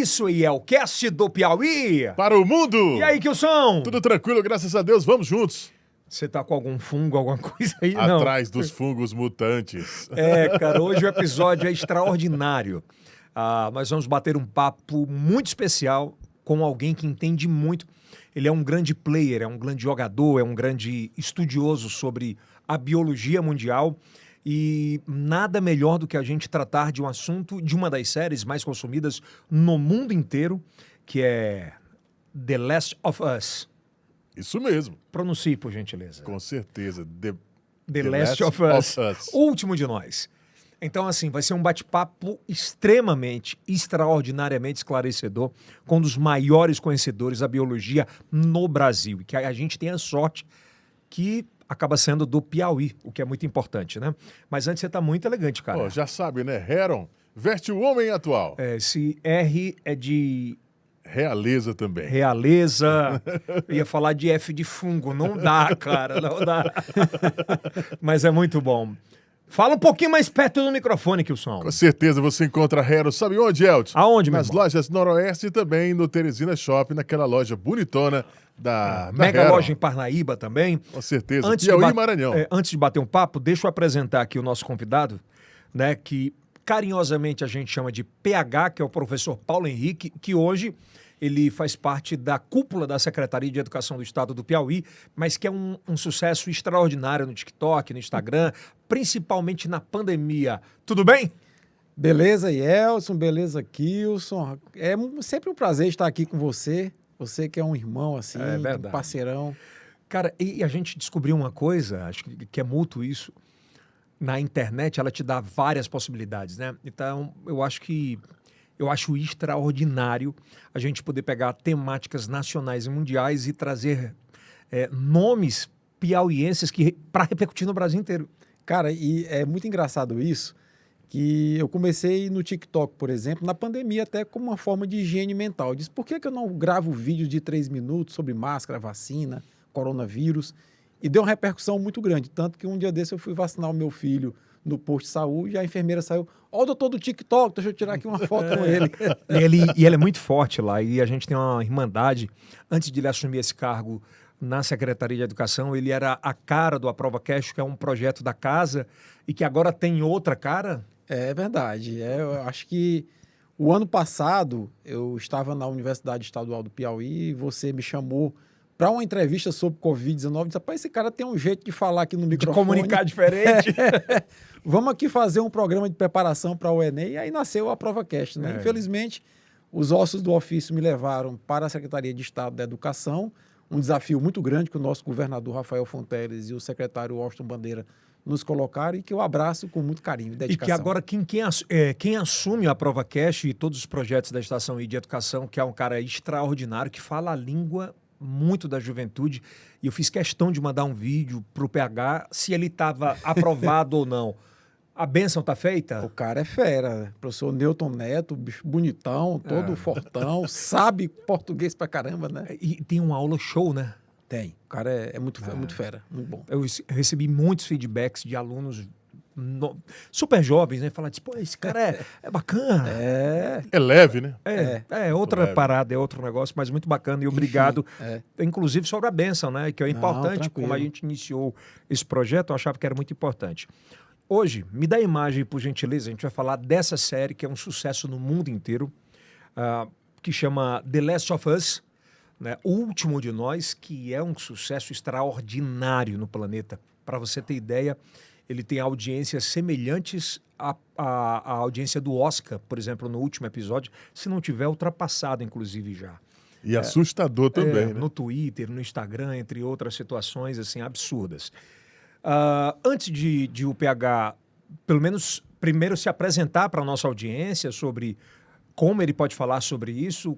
isso aí é o cast do Piauí. Para o mundo! E aí, Kilson? Tudo tranquilo, graças a Deus, vamos juntos. Você tá com algum fungo, alguma coisa aí? Não. Atrás dos fungos mutantes. Cara, hoje o episódio é extraordinário. Nós vamos bater um papo muito especial com alguém que entende muito. Ele é um grande player, é um grande jogador, é um grande estudioso sobre a biologia mundial. E nada melhor do que a gente tratar de um assunto de uma das séries mais consumidas no mundo inteiro, que é The Last of Us. Isso mesmo. Pronuncie, por gentileza. Com certeza. The Last of Us. O último de nós. Então, assim, vai ser um bate-papo extremamente, extraordinariamente esclarecedor com um dos maiores conhecedores da biologia no Brasil. E que a gente tem a sorte que acaba sendo do Piauí, o que é muito importante, né? Mas antes você tá muito elegante, cara. Já sabe, né? Heron veste o homem atual. Esse R é de... Realeza também. Realeza. Eu ia falar de F de fungo. Não dá, cara, não dá. Mas é muito bom. Fala um pouquinho mais perto do microfone, Kilson. Com certeza você encontra Heron, sabe onde, Elton? Aonde, meu Nas irmão? lojas Noroeste e também no Teresina Shopping, naquela loja bonitona da Mega Heron. loja em Parnaíba também. Com certeza. Antes Piauí de e Maranhão. Antes de bater um papo, deixa eu apresentar aqui o nosso convidado, né, que carinhosamente a gente chama de PH, que é o professor Paulo Henrique, que hoje ele faz parte da cúpula da Secretaria de Educação do Estado do Piauí, mas que é um sucesso extraordinário no TikTok, no Instagram, principalmente na pandemia. Tudo bem? Beleza, Yelson, beleza, Kilson. É sempre um prazer estar aqui com você. Você que é um irmão, assim, verdade. um parceirão. Cara, e a gente descobriu uma coisa, acho que é mútuo isso. Na internet, ela te dá várias possibilidades, né? Então, eu acho extraordinário a gente poder pegar temáticas nacionais e mundiais e trazer nomes piauienses para repercutir no Brasil inteiro. Cara, e é muito engraçado isso, que eu comecei no TikTok, por exemplo, na pandemia, até como uma forma de higiene mental. Eu disse, por que eu não gravo vídeos de 3 minutos sobre máscara, vacina, coronavírus? E deu uma repercussão muito grande, tanto que um dia desse eu fui vacinar o meu filho no posto de saúde, e a enfermeira saiu, ó o doutor do TikTok, deixa eu tirar aqui uma foto com ele. E ele é muito forte lá, e a gente tem uma irmandade. Antes de ele assumir esse cargo na Secretaria de Educação, ele era a cara do Aprova Cash, que é um projeto da casa, e que agora tem outra cara. É verdade. Eu acho que o ano passado eu estava na Universidade Estadual do Piauí e você me chamou para uma entrevista sobre Covid-19. Disse, rapaz, esse cara tem um jeito de falar aqui no microfone. De comunicar diferente. Vamos aqui fazer um programa de preparação para o Enem. E aí nasceu a ProvaCast, né? Infelizmente, os ossos do ofício me levaram para a Secretaria de Estado da Educação. Um desafio muito grande que o nosso governador Rafael Fonteles e o secretário Washington Bandeira nos colocaram e que eu abraço com muito carinho e dedicação. E que agora quem assume a ProvaCast e todos os projetos da Estação I de Educação, que é um cara extraordinário, que fala a língua muito da juventude, e eu fiz questão de mandar um vídeo pro PH se ele estava aprovado ou não. A bênção tá feita? O cara é fera, professor Newton Neto, bicho bonitão, todo fortão, sabe português pra caramba, né? E tem uma aula show, né? Tem, o cara é muito fera, muito bom. Eu recebi muitos feedbacks de alunos super jovens, né? Falando, pô, esse cara é bacana. É leve, né? É outra parada, é outro negócio, mas muito bacana. E obrigado, inclusive, sobre a bênção, né? Que é importante, tranquilo. como a gente iniciou esse projeto, eu achava que era muito importante. Hoje, me dá a imagem, por gentileza, a gente vai falar dessa série, que é um sucesso no mundo inteiro, que chama The Last of Us, né? O Último de Nós, que é um sucesso extraordinário no planeta. Para você ter ideia, ele tem audiências semelhantes à audiência do Oscar, por exemplo, no último episódio, se não tiver ultrapassado, inclusive, já. E assustador também, né? No Twitter, no Instagram, entre outras situações assim absurdas. Antes de o PH, pelo menos, primeiro se apresentar para a nossa audiência sobre como ele pode falar sobre isso,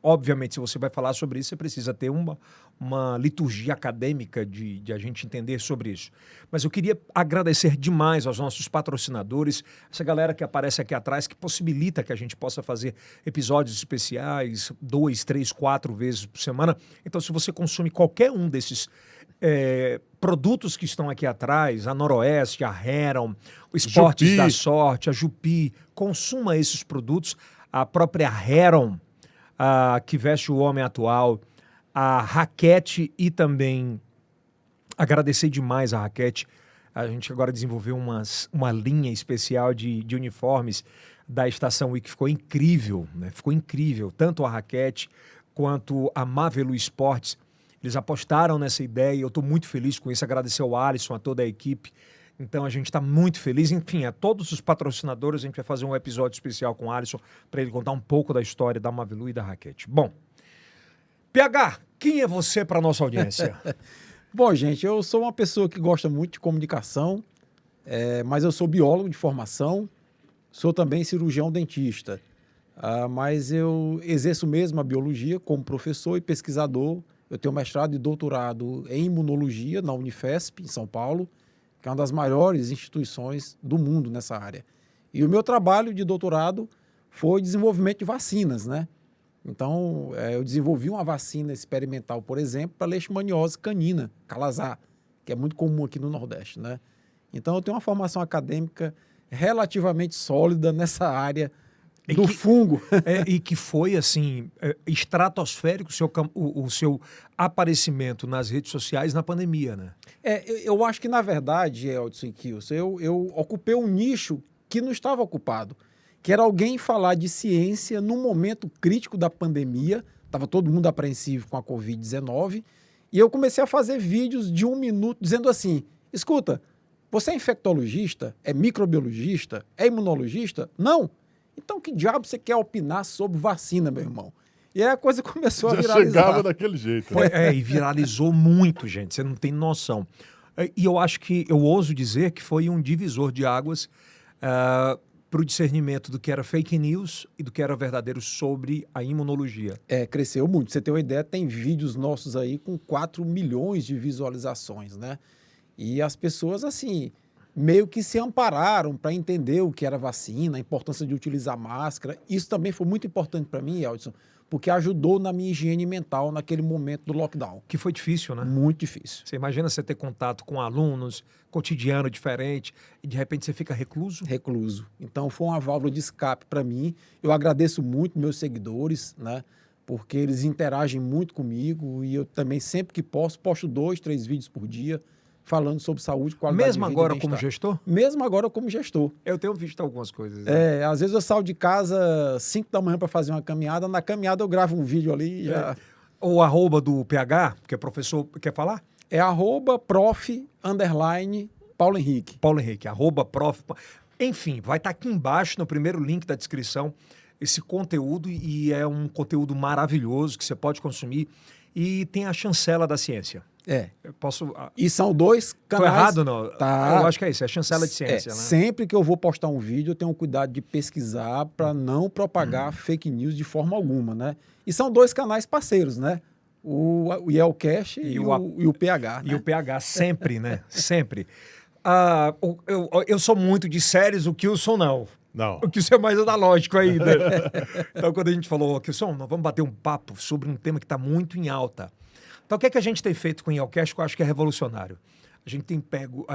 obviamente, se você vai falar sobre isso, você precisa ter uma liturgia acadêmica de a gente entender sobre isso. Mas eu queria agradecer demais aos nossos patrocinadores, essa galera que aparece aqui atrás, que possibilita que a gente possa fazer episódios especiais 2, 3, 4 vezes por semana. Então, se você consome qualquer um desses produtos que estão aqui atrás, a Noroeste, a Heron, o Esportes Jupi. da Sorte, a Jupi, consuma esses produtos. a própria Heron, que veste o homem atual, a Raquete e também agradecer demais a Raquete. A gente agora desenvolveu uma linha especial de uniformes da Estação Week, ficou incrível, né? Ficou incrível, tanto a Raquete quanto a Mavelu Esportes. Eles apostaram nessa ideia e eu estou muito feliz com isso. Agradecer ao Alisson, a toda a equipe. Então a gente está muito feliz. Enfim, a todos os patrocinadores, a gente vai fazer um episódio especial com o Alisson para ele contar um pouco da história da Mavelu e da Raquete. Bom, PH, quem é você para nossa audiência? Bom, gente, eu sou uma pessoa que gosta muito de comunicação, mas eu sou biólogo de formação, sou também cirurgião dentista, mas eu exerço mesmo a biologia como professor e pesquisador. Eu tenho mestrado e doutorado em imunologia na Unifesp, em São Paulo, que é uma das maiores instituições do mundo nessa área. E o meu trabalho de doutorado foi desenvolvimento de vacinas, né? Então, eu desenvolvi uma vacina experimental, por exemplo, para leishmaniose canina, calazar, que é muito comum aqui no Nordeste, né? Então, eu tenho uma formação acadêmica relativamente sólida nessa área do fungo. E que foi, assim, estratosférico o seu aparecimento nas redes sociais na pandemia, né? Eu acho que, na verdade, Eldson e Kilson, eu ocupei um nicho que não estava ocupado, que era alguém falar de ciência num momento crítico da pandemia. Estava todo mundo apreensivo com a Covid-19, e eu comecei a fazer vídeos de 1 minuto dizendo assim: escuta, você é infectologista? É microbiologista? É imunologista? Não. Então que diabo você quer opinar sobre vacina, meu irmão? E aí a coisa começou a viralizar. Já chegava daquele jeito. Né? E viralizou muito, gente, você não tem noção. E eu acho que, eu ouso dizer que foi um divisor de águas para o discernimento do que era fake news e do que era verdadeiro sobre a imunologia. Cresceu muito. Você tem uma ideia, tem vídeos nossos aí com 4 milhões de visualizações, né? E as pessoas, assim, meio que se ampararam para entender o que era vacina, a importância de utilizar máscara. Isso também foi muito importante para mim, Eldson, porque ajudou na minha higiene mental naquele momento do lockdown. Que foi difícil, né? Muito difícil. Você imagina você ter contato com alunos, cotidiano diferente, e de repente você fica recluso? Recluso. Então foi uma válvula de escape para mim. Eu agradeço muito meus seguidores, né? Porque eles interagem muito comigo e eu também, sempre que posso, posto 2, 3 vídeos por dia falando sobre saúde, qualidade Mesmo de vida. Mesmo agora como gestor? Mesmo agora como gestor. Eu tenho visto algumas coisas. Né? Às vezes eu saio de casa 5 da manhã para fazer uma caminhada. Na caminhada eu gravo um vídeo ali e já... O arroba do PH, que é professor, quer falar? É @prof_Paulo Henrique. Paulo Henrique, @prof. Enfim, vai estar aqui embaixo no primeiro link da descrição esse conteúdo, e é um conteúdo maravilhoso que você pode consumir, e tem a chancela da ciência. Eu posso... E são 2 canais... Tô errado, não? Tá. Eu acho que é isso, é a chancela de ciência, né? Sempre que eu vou postar um vídeo, eu tenho cuidado de pesquisar para não propagar fake news de forma alguma, né? E são 2 canais parceiros, né? O Yelcast e o PH. E né? o PH, sempre, né? Sempre. Eu sou muito de séries, o Kilson não. Não. O Kilson é mais analógico ainda. Então, quando a gente falou, Kilson, nós vamos bater um papo sobre um tema que está muito em alta. Então, o que é que a gente tem feito com o Yelcast, que eu acho que é revolucionário? A gente tem pego,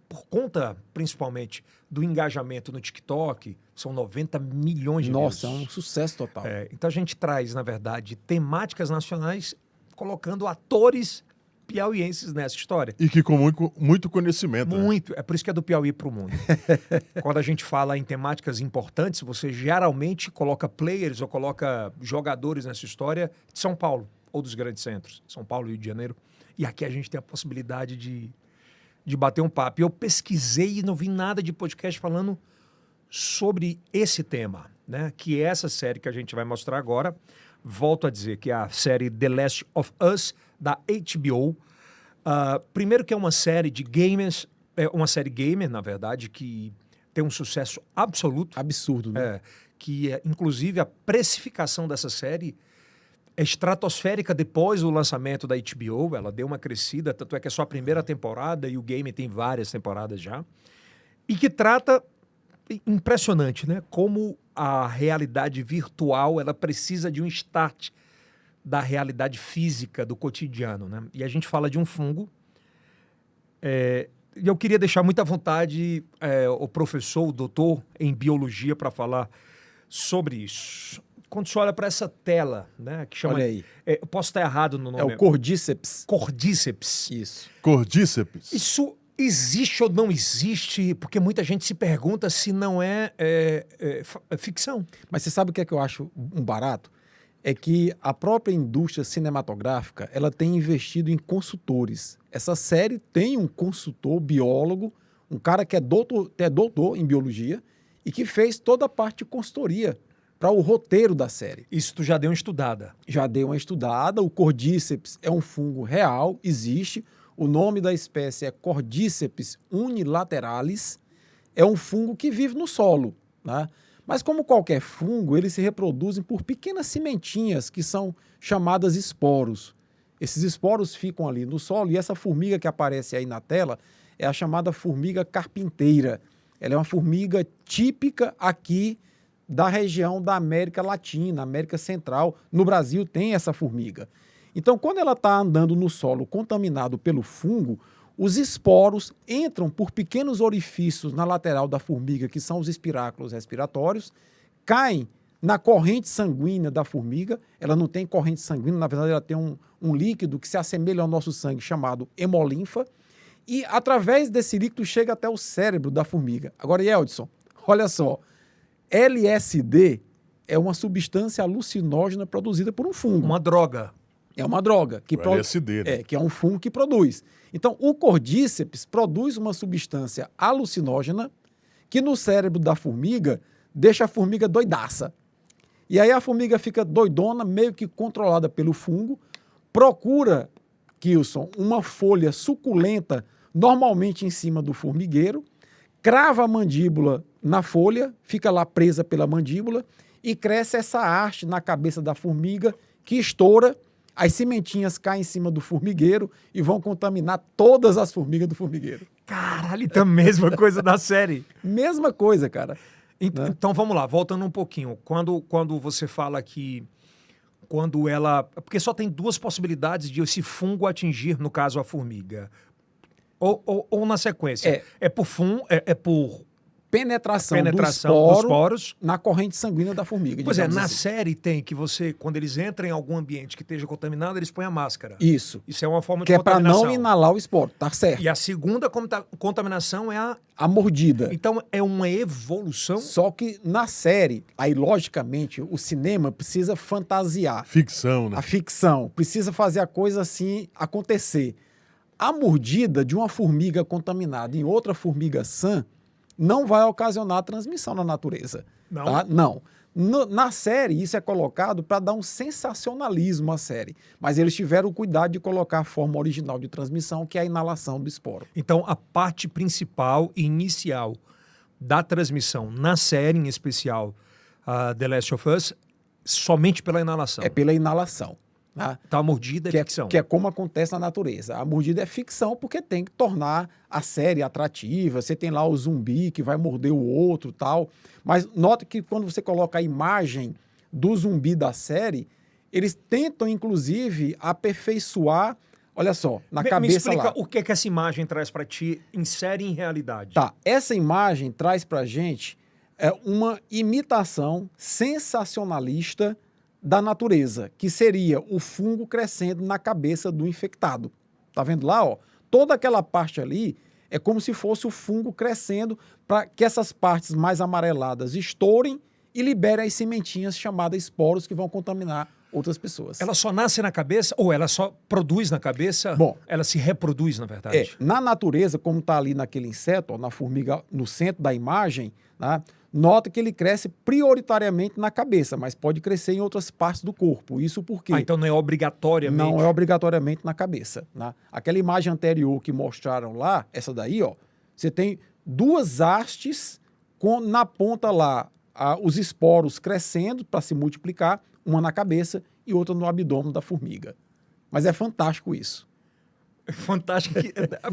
por conta, principalmente, do engajamento no TikTok, são 90 milhões de views. Nossa, é um sucesso total. Então, a gente traz, na verdade, temáticas nacionais, colocando atores piauienses nessa história. E que com muito conhecimento. Muito. Né? É por isso que é do Piauí para o mundo. Quando a gente fala em temáticas importantes, você geralmente coloca players ou coloca jogadores nessa história de São Paulo ou dos grandes centros, São Paulo e Rio de Janeiro. E aqui a gente tem a possibilidade de bater um papo. E eu pesquisei e não vi nada de podcast falando sobre esse tema, né? Que é essa série que a gente vai mostrar agora. Volto a dizer que é a série The Last of Us, da HBO. Primeiro que é uma série de gamers, uma série gamer, na verdade, que tem um sucesso absoluto. Absurdo, né? Inclusive, a precificação dessa série é estratosférica depois do lançamento da HBO. Ela deu uma crescida, tanto é que é só a primeira temporada e o game tem várias temporadas já. E que trata, impressionante, né? Como a realidade virtual, ela precisa de um start da realidade física, do cotidiano, né? E a gente fala de um fungo. E eu queria deixar muito à vontade o professor, o doutor em biologia, para falar sobre isso. Quando você olha para essa tela, né, que chama... Olha aí. Eu posso estar errado no nome. É o Cordíceps. Cordíceps. Isso. Cordíceps. Isso existe ou não existe? Porque muita gente se pergunta se não é ficção. Mas você sabe o que é que eu acho um barato? É que a própria indústria cinematográfica, ela tem investido em consultores. Essa série tem um consultor biólogo, um cara que é doutor em biologia e que fez toda a parte de consultoria para o roteiro da série. Isso tu já deu uma estudada. Já dei uma estudada, o Cordíceps é um fungo real, existe. O nome da espécie é Cordíceps unilateralis. É um fungo que vive no solo, né? Mas como qualquer fungo, eles se reproduzem por pequenas sementinhas que são chamadas esporos. Esses esporos ficam ali no solo e essa formiga que aparece aí na tela é a chamada formiga carpinteira. Ela é uma formiga típica aqui da região da América Latina, América Central. No Brasil tem essa formiga. Então, quando ela está andando no solo contaminado pelo fungo, os esporos entram por pequenos orifícios na lateral da formiga, que são os espiráculos respiratórios, caem na corrente sanguínea da formiga. Ela não tem corrente sanguínea, na verdade ela tem um líquido que se assemelha ao nosso sangue, chamado hemolinfa, e através desse líquido chega até o cérebro da formiga. Agora, Yeldson, olha só, LSD é uma substância alucinógena produzida por um fungo. Uma droga. É uma droga. LSD, né? Que é um fungo que produz. Então, o Cordíceps produz uma substância alucinógena que no cérebro da formiga deixa a formiga doidaça. E aí a formiga fica doidona, meio que controlada pelo fungo, procura, Kilson, uma folha suculenta, normalmente em cima do formigueiro, crava a mandíbula na folha, fica lá presa pela mandíbula e cresce essa haste na cabeça da formiga que estoura. As sementinhas caem em cima do formigueiro e vão contaminar todas as formigas do formigueiro. Caralho, então a mesma coisa da série. Mesma coisa, cara. Né? Então vamos lá, voltando um pouquinho. Quando você fala que quando ela... Porque só tem duas possibilidades de esse fungo atingir, no caso, a formiga. Ou na sequência. É por fungo, é por... Penetração dos poros na corrente sanguínea da formiga. Pois é, na assim. série tem que você, quando eles entram em algum ambiente que esteja contaminado, eles põem a máscara. Isso. Isso é uma forma de que contaminação. Que é para não inalar o esporo, tá certo. E a segunda contaminação é a mordida. Então é uma evolução. Só que na série, aí logicamente, o cinema precisa fantasiar. Ficção, né? A ficção. Precisa fazer a coisa assim acontecer. A mordida de uma formiga contaminada em outra formiga sã não vai ocasionar transmissão na natureza. Não? Tá? Não. Na série, isso é colocado para dar um sensacionalismo à série. Mas eles tiveram o cuidado de colocar a forma original de transmissão, que é a inalação do esporo. Então, a parte principal e inicial da transmissão, na série em especial, The Last of Us, somente pela inalação. É pela inalação. Né? Então, a mordida é ficção. Que é como acontece na natureza. A mordida é ficção porque tem que tornar a série atrativa. Você tem lá o zumbi que vai morder o outro e tal. Mas nota que quando você coloca a imagem do zumbi da série, eles tentam, inclusive, aperfeiçoar, olha só, na cabeça lá. Me explica o que essa imagem traz para ti em série e em realidade. Tá, essa imagem traz pra gente uma imitação sensacionalista da natureza, que seria o fungo crescendo na cabeça do infectado. Tá vendo lá, ó? Toda aquela parte ali é como se fosse o fungo crescendo para que essas partes mais amareladas estourem e liberem as sementinhas chamadas esporos que vão contaminar outras pessoas. Ela só nasce na cabeça ou ela só produz na cabeça? Bom, ela se reproduz, na verdade. Na natureza, como está ali naquele inseto, ó, na formiga no centro da imagem, né? Nota que ele cresce prioritariamente na cabeça, mas pode crescer em outras partes do corpo. Isso porque... então não é obrigatoriamente... Não é obrigatoriamente na cabeça. Né? Aquela imagem anterior que mostraram lá, essa daí, ó, você tem duas hastes na ponta lá, os esporos crescendo para se multiplicar, uma na cabeça e outra no abdômen da formiga. Mas é fantástico isso. É fantástico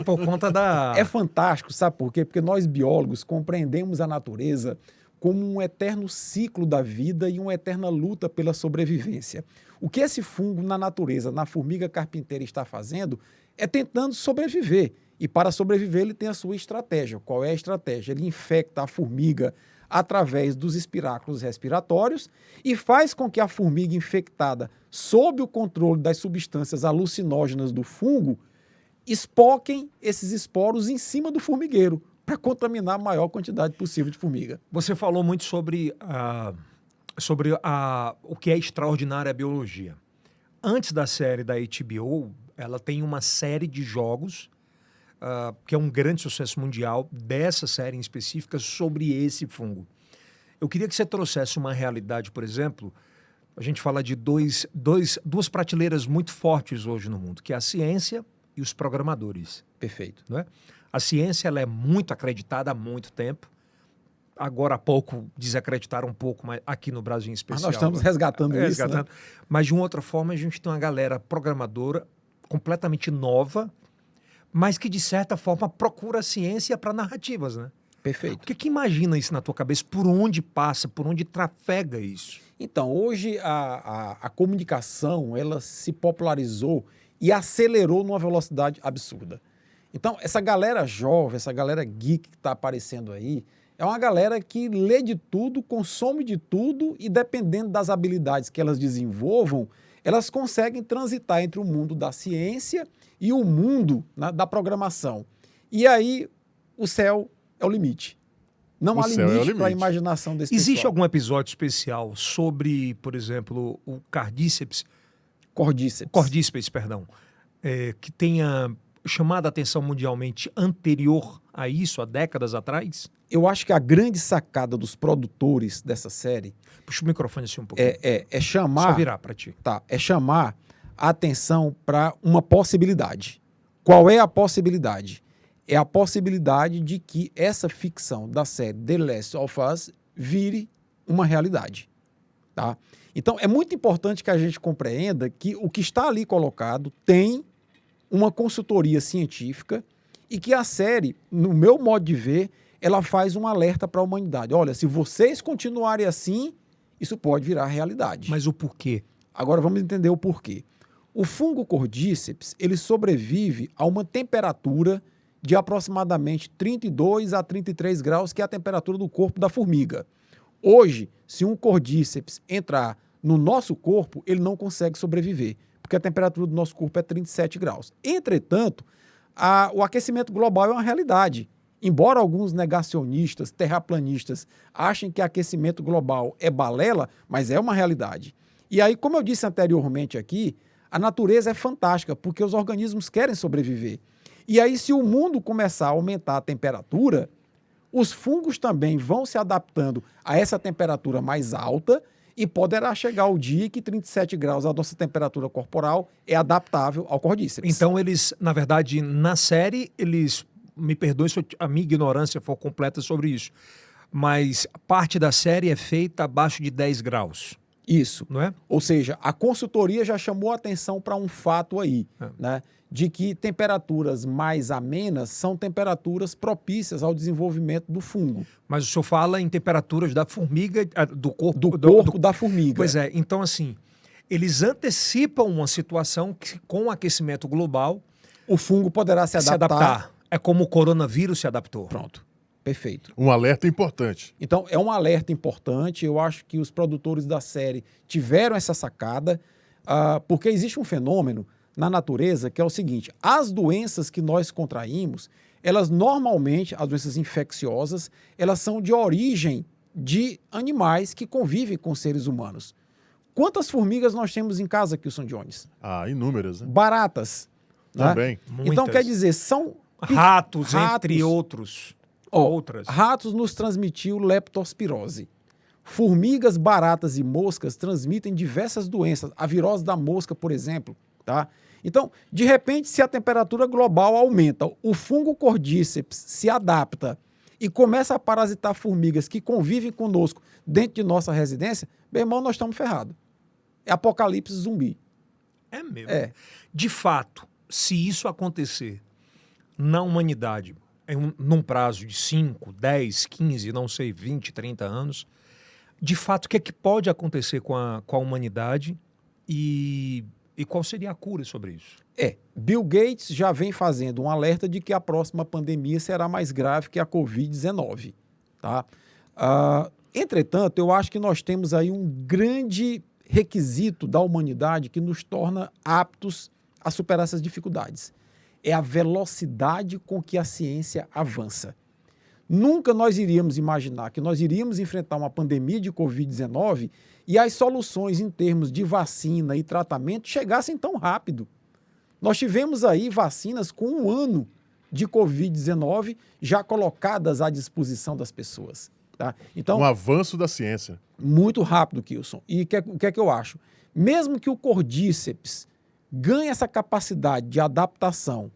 por conta da... É fantástico, sabe por quê? Porque nós biólogos compreendemos a natureza como um eterno ciclo da vida e uma eterna luta pela sobrevivência. O que esse fungo na natureza, na formiga carpinteira, está fazendo é tentando sobreviver. E para sobreviver ele tem a sua estratégia. Qual é a estratégia? Ele infecta a formiga através dos espiráculos respiratórios e faz com que a formiga infectada, sob o controle das substâncias alucinógenas do fungo, espoquem esses esporos em cima do formigueiro para contaminar a maior quantidade possível de formiga. Você falou muito sobre o que é extraordinária a biologia. Antes da série da HBO, ela tem uma série de jogos que é um grande sucesso mundial dessa série em específica sobre esse fungo. Eu queria que você trouxesse uma realidade, por exemplo, a gente fala de duas prateleiras muito fortes hoje no mundo, que é a ciência e os programadores. Perfeito. Não é? A ciência ela é muito acreditada há muito tempo. Agora há pouco desacreditaram um pouco, mas aqui no Brasil em especial. Mas nós estamos resgatando isso, né? Mas de uma outra forma a gente tem uma galera programadora completamente nova, mas que de certa forma procura a ciência para narrativas, né? Perfeito. O que imagina isso na tua cabeça? Por onde passa? Por onde trafega isso? Então, hoje a comunicação ela se popularizou e acelerou numa velocidade absurda. Então, essa galera jovem, essa galera geek que está aparecendo aí, é uma galera que lê de tudo, consome de tudo e, dependendo das habilidades que elas desenvolvam, elas conseguem transitar entre o mundo da ciência e o mundo, né, da programação. E aí, o céu é o limite. Não há limite para a imaginação desse pessoal. Existe algum episódio especial sobre, por exemplo, o Cordíceps, perdão, que tenha chamado a atenção mundialmente anterior a isso, há décadas atrás? Eu acho que a grande sacada dos produtores dessa série... Puxa o microfone assim um pouquinho. É chamar... Só virar para ti. Tá, é chamar a atenção para uma possibilidade. Qual é a possibilidade? É a possibilidade de que essa ficção da série The Last of Us vire uma realidade. Tá? Então, é muito importante que a gente compreenda que o que está ali colocado tem uma consultoria científica e que a série, no meu modo de ver, ela faz um alerta para a humanidade. Olha, se vocês continuarem assim, isso pode virar realidade. Mas o porquê? Agora vamos entender o porquê. O fungo Cordíceps, ele sobrevive a uma temperatura de aproximadamente 32 a 33 graus, que é a temperatura do corpo da formiga. Hoje, se um Cordíceps entrar no nosso corpo, ele não consegue sobreviver, porque a temperatura do nosso corpo é 37 graus. Entretanto, o aquecimento global é uma realidade. Embora alguns negacionistas, terraplanistas, achem que aquecimento global é balela, mas é uma realidade. E aí, como eu disse anteriormente aqui, a natureza é fantástica, porque os organismos querem sobreviver. E aí, se o mundo começar a aumentar a temperatura, os fungos também vão se adaptando a essa temperatura mais alta e poderá chegar o dia que 37 graus, a nossa temperatura corporal, é adaptável ao Cordíceps. Então, eles, na verdade, na série, eles... Me perdoe se a minha ignorância for completa sobre isso, mas parte da série é feita abaixo de 10 graus. Isso. Não é? Ou seja, a consultoria já chamou a atenção para um fato aí, né? De que temperaturas mais amenas são temperaturas propícias ao desenvolvimento do fungo. Mas o senhor fala em temperaturas da formiga, do corpo... Do corpo da formiga. Pois é, então assim, eles antecipam uma situação que com o aquecimento global... O fungo poderá se adaptar. É como o coronavírus se adaptou. Pronto. Perfeito. Um alerta importante. Então, é um alerta importante. Eu acho que os produtores da série tiveram essa sacada, porque existe um fenômeno na natureza que é o seguinte: as doenças que nós contraímos, elas normalmente, as doenças infecciosas, elas são de origem de animais que convivem com seres humanos. Quantas formigas nós temos em casa, Kilson Jones? Inúmeras, né? Baratas. Também. Né? Então, quer dizer, são... Ratos, entre outros. Outras. Ratos nos transmitiu leptospirose. Formigas, baratas e moscas transmitem diversas doenças. A virose da mosca, por exemplo. Tá? Então, de repente, se a temperatura global aumenta, o fungo Cordíceps se adapta e começa a parasitar formigas que convivem conosco dentro de nossa residência, meu irmão, nós estamos ferrados. É apocalipse zumbi. É mesmo. De fato, se isso acontecer na humanidade, num prazo de 5, 10, 15, não sei, 20, 30 anos, de fato, o que é que pode acontecer com a humanidade e qual seria a cura sobre isso? Bill Gates já vem fazendo um alerta de que a próxima pandemia será mais grave que a Covid-19. Tá? Entretanto, eu acho que nós temos aí um grande requisito da humanidade que nos torna aptos a superar essas dificuldades. É a velocidade com que a ciência avança. Nunca nós iríamos imaginar que nós iríamos enfrentar uma pandemia de Covid-19 e as soluções em termos de vacina e tratamento chegassem tão rápido. Nós tivemos aí vacinas com 1 ano de Covid-19 já colocadas à disposição das pessoas. Tá? Então, Um avanço da ciência. muito rápido, Kilson. E o que é que eu acho? Mesmo que o cordíceps ganhe essa capacidade de adaptação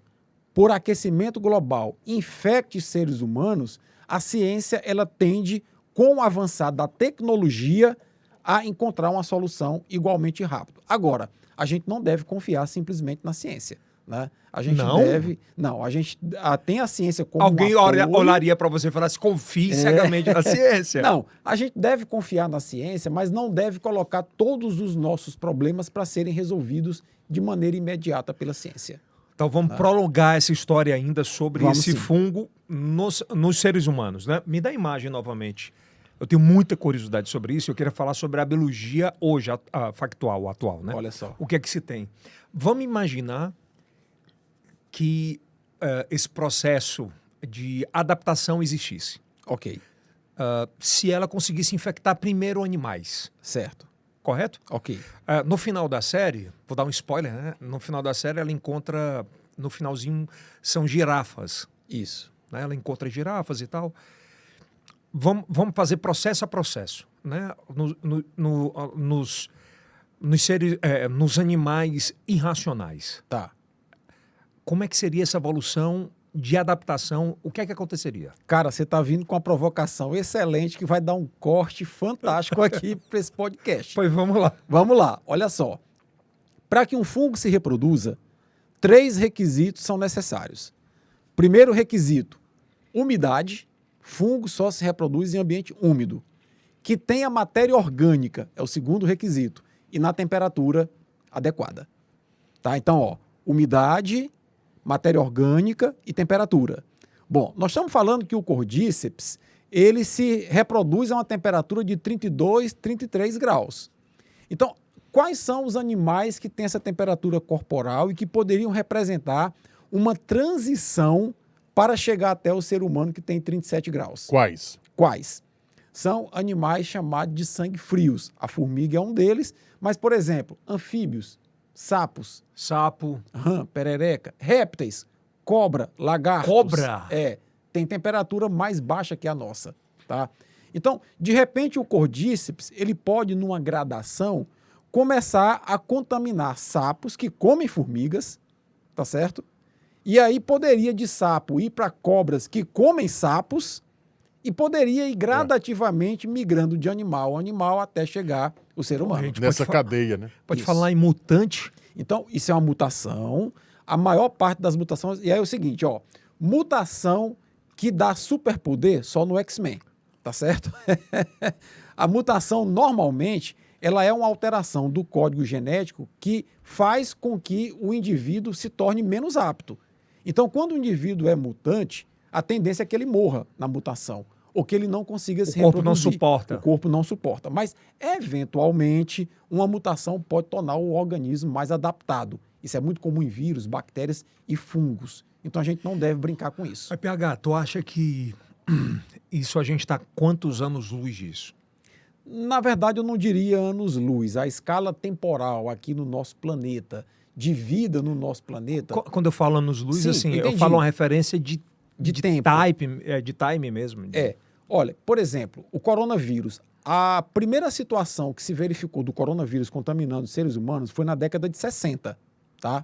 por aquecimento global, infecte seres humanos, a ciência ela tende, com o avançar da tecnologia, a encontrar uma solução igualmente rápido. Agora, a gente não deve confiar simplesmente na ciência. Né? A gente Não? deve... Não, a gente tem a ciência como Alguém um apoio. olharia para você e falasse, confie cegamente na ciência. Não, a gente deve confiar na ciência, mas não deve colocar todos os nossos problemas para serem resolvidos de maneira imediata pela ciência. Então vamos prolongar essa história ainda sobre Vamos esse sim. fungo nos seres humanos, né? Me dá a imagem novamente. Eu tenho muita curiosidade sobre isso. Eu queria falar sobre a biologia hoje, factual, atual, né? Olha só. O que é que se tem? Vamos imaginar que esse processo de adaptação existisse. Ok, Se ela conseguisse infectar primeiro animais, certo. correto? Ok, No final da série, vou dar um spoiler, né? No final da série ela encontra, no finalzinho, são girafas, isso. né? Ela encontra girafas e tal. Vamos fazer processo a processo, né? Nos animais irracionais. Tá. Como é que seria essa evolução de adaptação? O que é que aconteceria? Cara, você está vindo com uma provocação excelente que vai dar um corte fantástico aqui para esse podcast. Pois vamos lá. Vamos lá, olha só. Para que um fungo se reproduza, 3 requisitos são necessários. Primeiro requisito, umidade. Fungo só se reproduz em ambiente úmido. Que tenha matéria orgânica, é o segundo requisito. E na temperatura adequada. Tá? Então, ó, umidade, matéria orgânica e temperatura. Bom, nós estamos falando que o cordíceps, ele se reproduz a uma temperatura de 32, 33 graus. Então, quais são os animais que têm essa temperatura corporal e que poderiam representar uma transição para chegar até o ser humano que tem 37 graus? Quais? Quais? São animais chamados de sangue frios. A formiga é um deles, mas, por exemplo, anfíbios, sapos, Sapo. rã, perereca, répteis, cobra, lagartos. Cobra? Tem temperatura mais baixa que a nossa, tá? Então, de repente, o cordíceps, ele pode, numa gradação, começar a contaminar sapos que comem formigas, tá certo? E aí poderia de sapo ir para cobras que comem sapos e poderia ir gradativamente migrando de animal a animal até chegar o ser humano. gente Nessa pode fa- cadeia, né? Pode Isso. falar em mutante? Então, isso é uma mutação. A maior parte das mutações... E aí é o seguinte, ó. Mutação que dá superpoder só no X-Men, tá certo? A mutação, normalmente, ela é uma alteração do código genético que faz com que o indivíduo se torne menos apto. Então, quando o indivíduo é mutante, a tendência é que ele morra na mutação, ou que ele não consiga se corpo não reproduzir. suporta. O corpo não suporta. Mas, eventualmente, uma mutação pode tornar o organismo mais adaptado. Isso é muito comum em vírus, bactérias e fungos. Então, a gente não deve brincar com isso. Mas, PH, tu acha que isso a gente está quantos anos-luz disso? Na verdade, eu não diria anos-luz. A escala temporal aqui no nosso planeta, de vida no nosso planeta... Quando eu falo anos-luz, Sim, assim, eu entendi. falo uma referência de tempo. de time mesmo. Olha, por exemplo, o coronavírus. A primeira situação que se verificou do coronavírus contaminando seres humanos foi na década de 60, tá?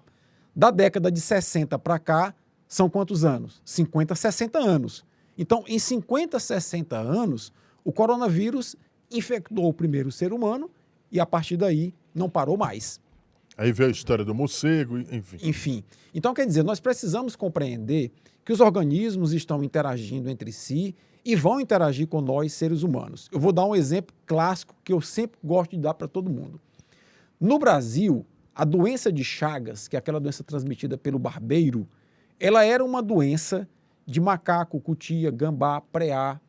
Da década de 60 para cá, são quantos anos? 50, 60 anos. Então, em 50, 60 anos, o coronavírus infectou o primeiro ser humano e, a partir daí, não parou mais. Aí veio a história do morcego, enfim. Enfim. Então, quer dizer, nós precisamos compreender que os organismos estão interagindo entre si e vão interagir com nós, seres humanos. Eu vou dar um exemplo clássico que eu sempre gosto de dar para todo mundo. No Brasil, a doença de Chagas, que é aquela doença transmitida pelo barbeiro, ela era uma doença de macaco, cutia, gambá, preá,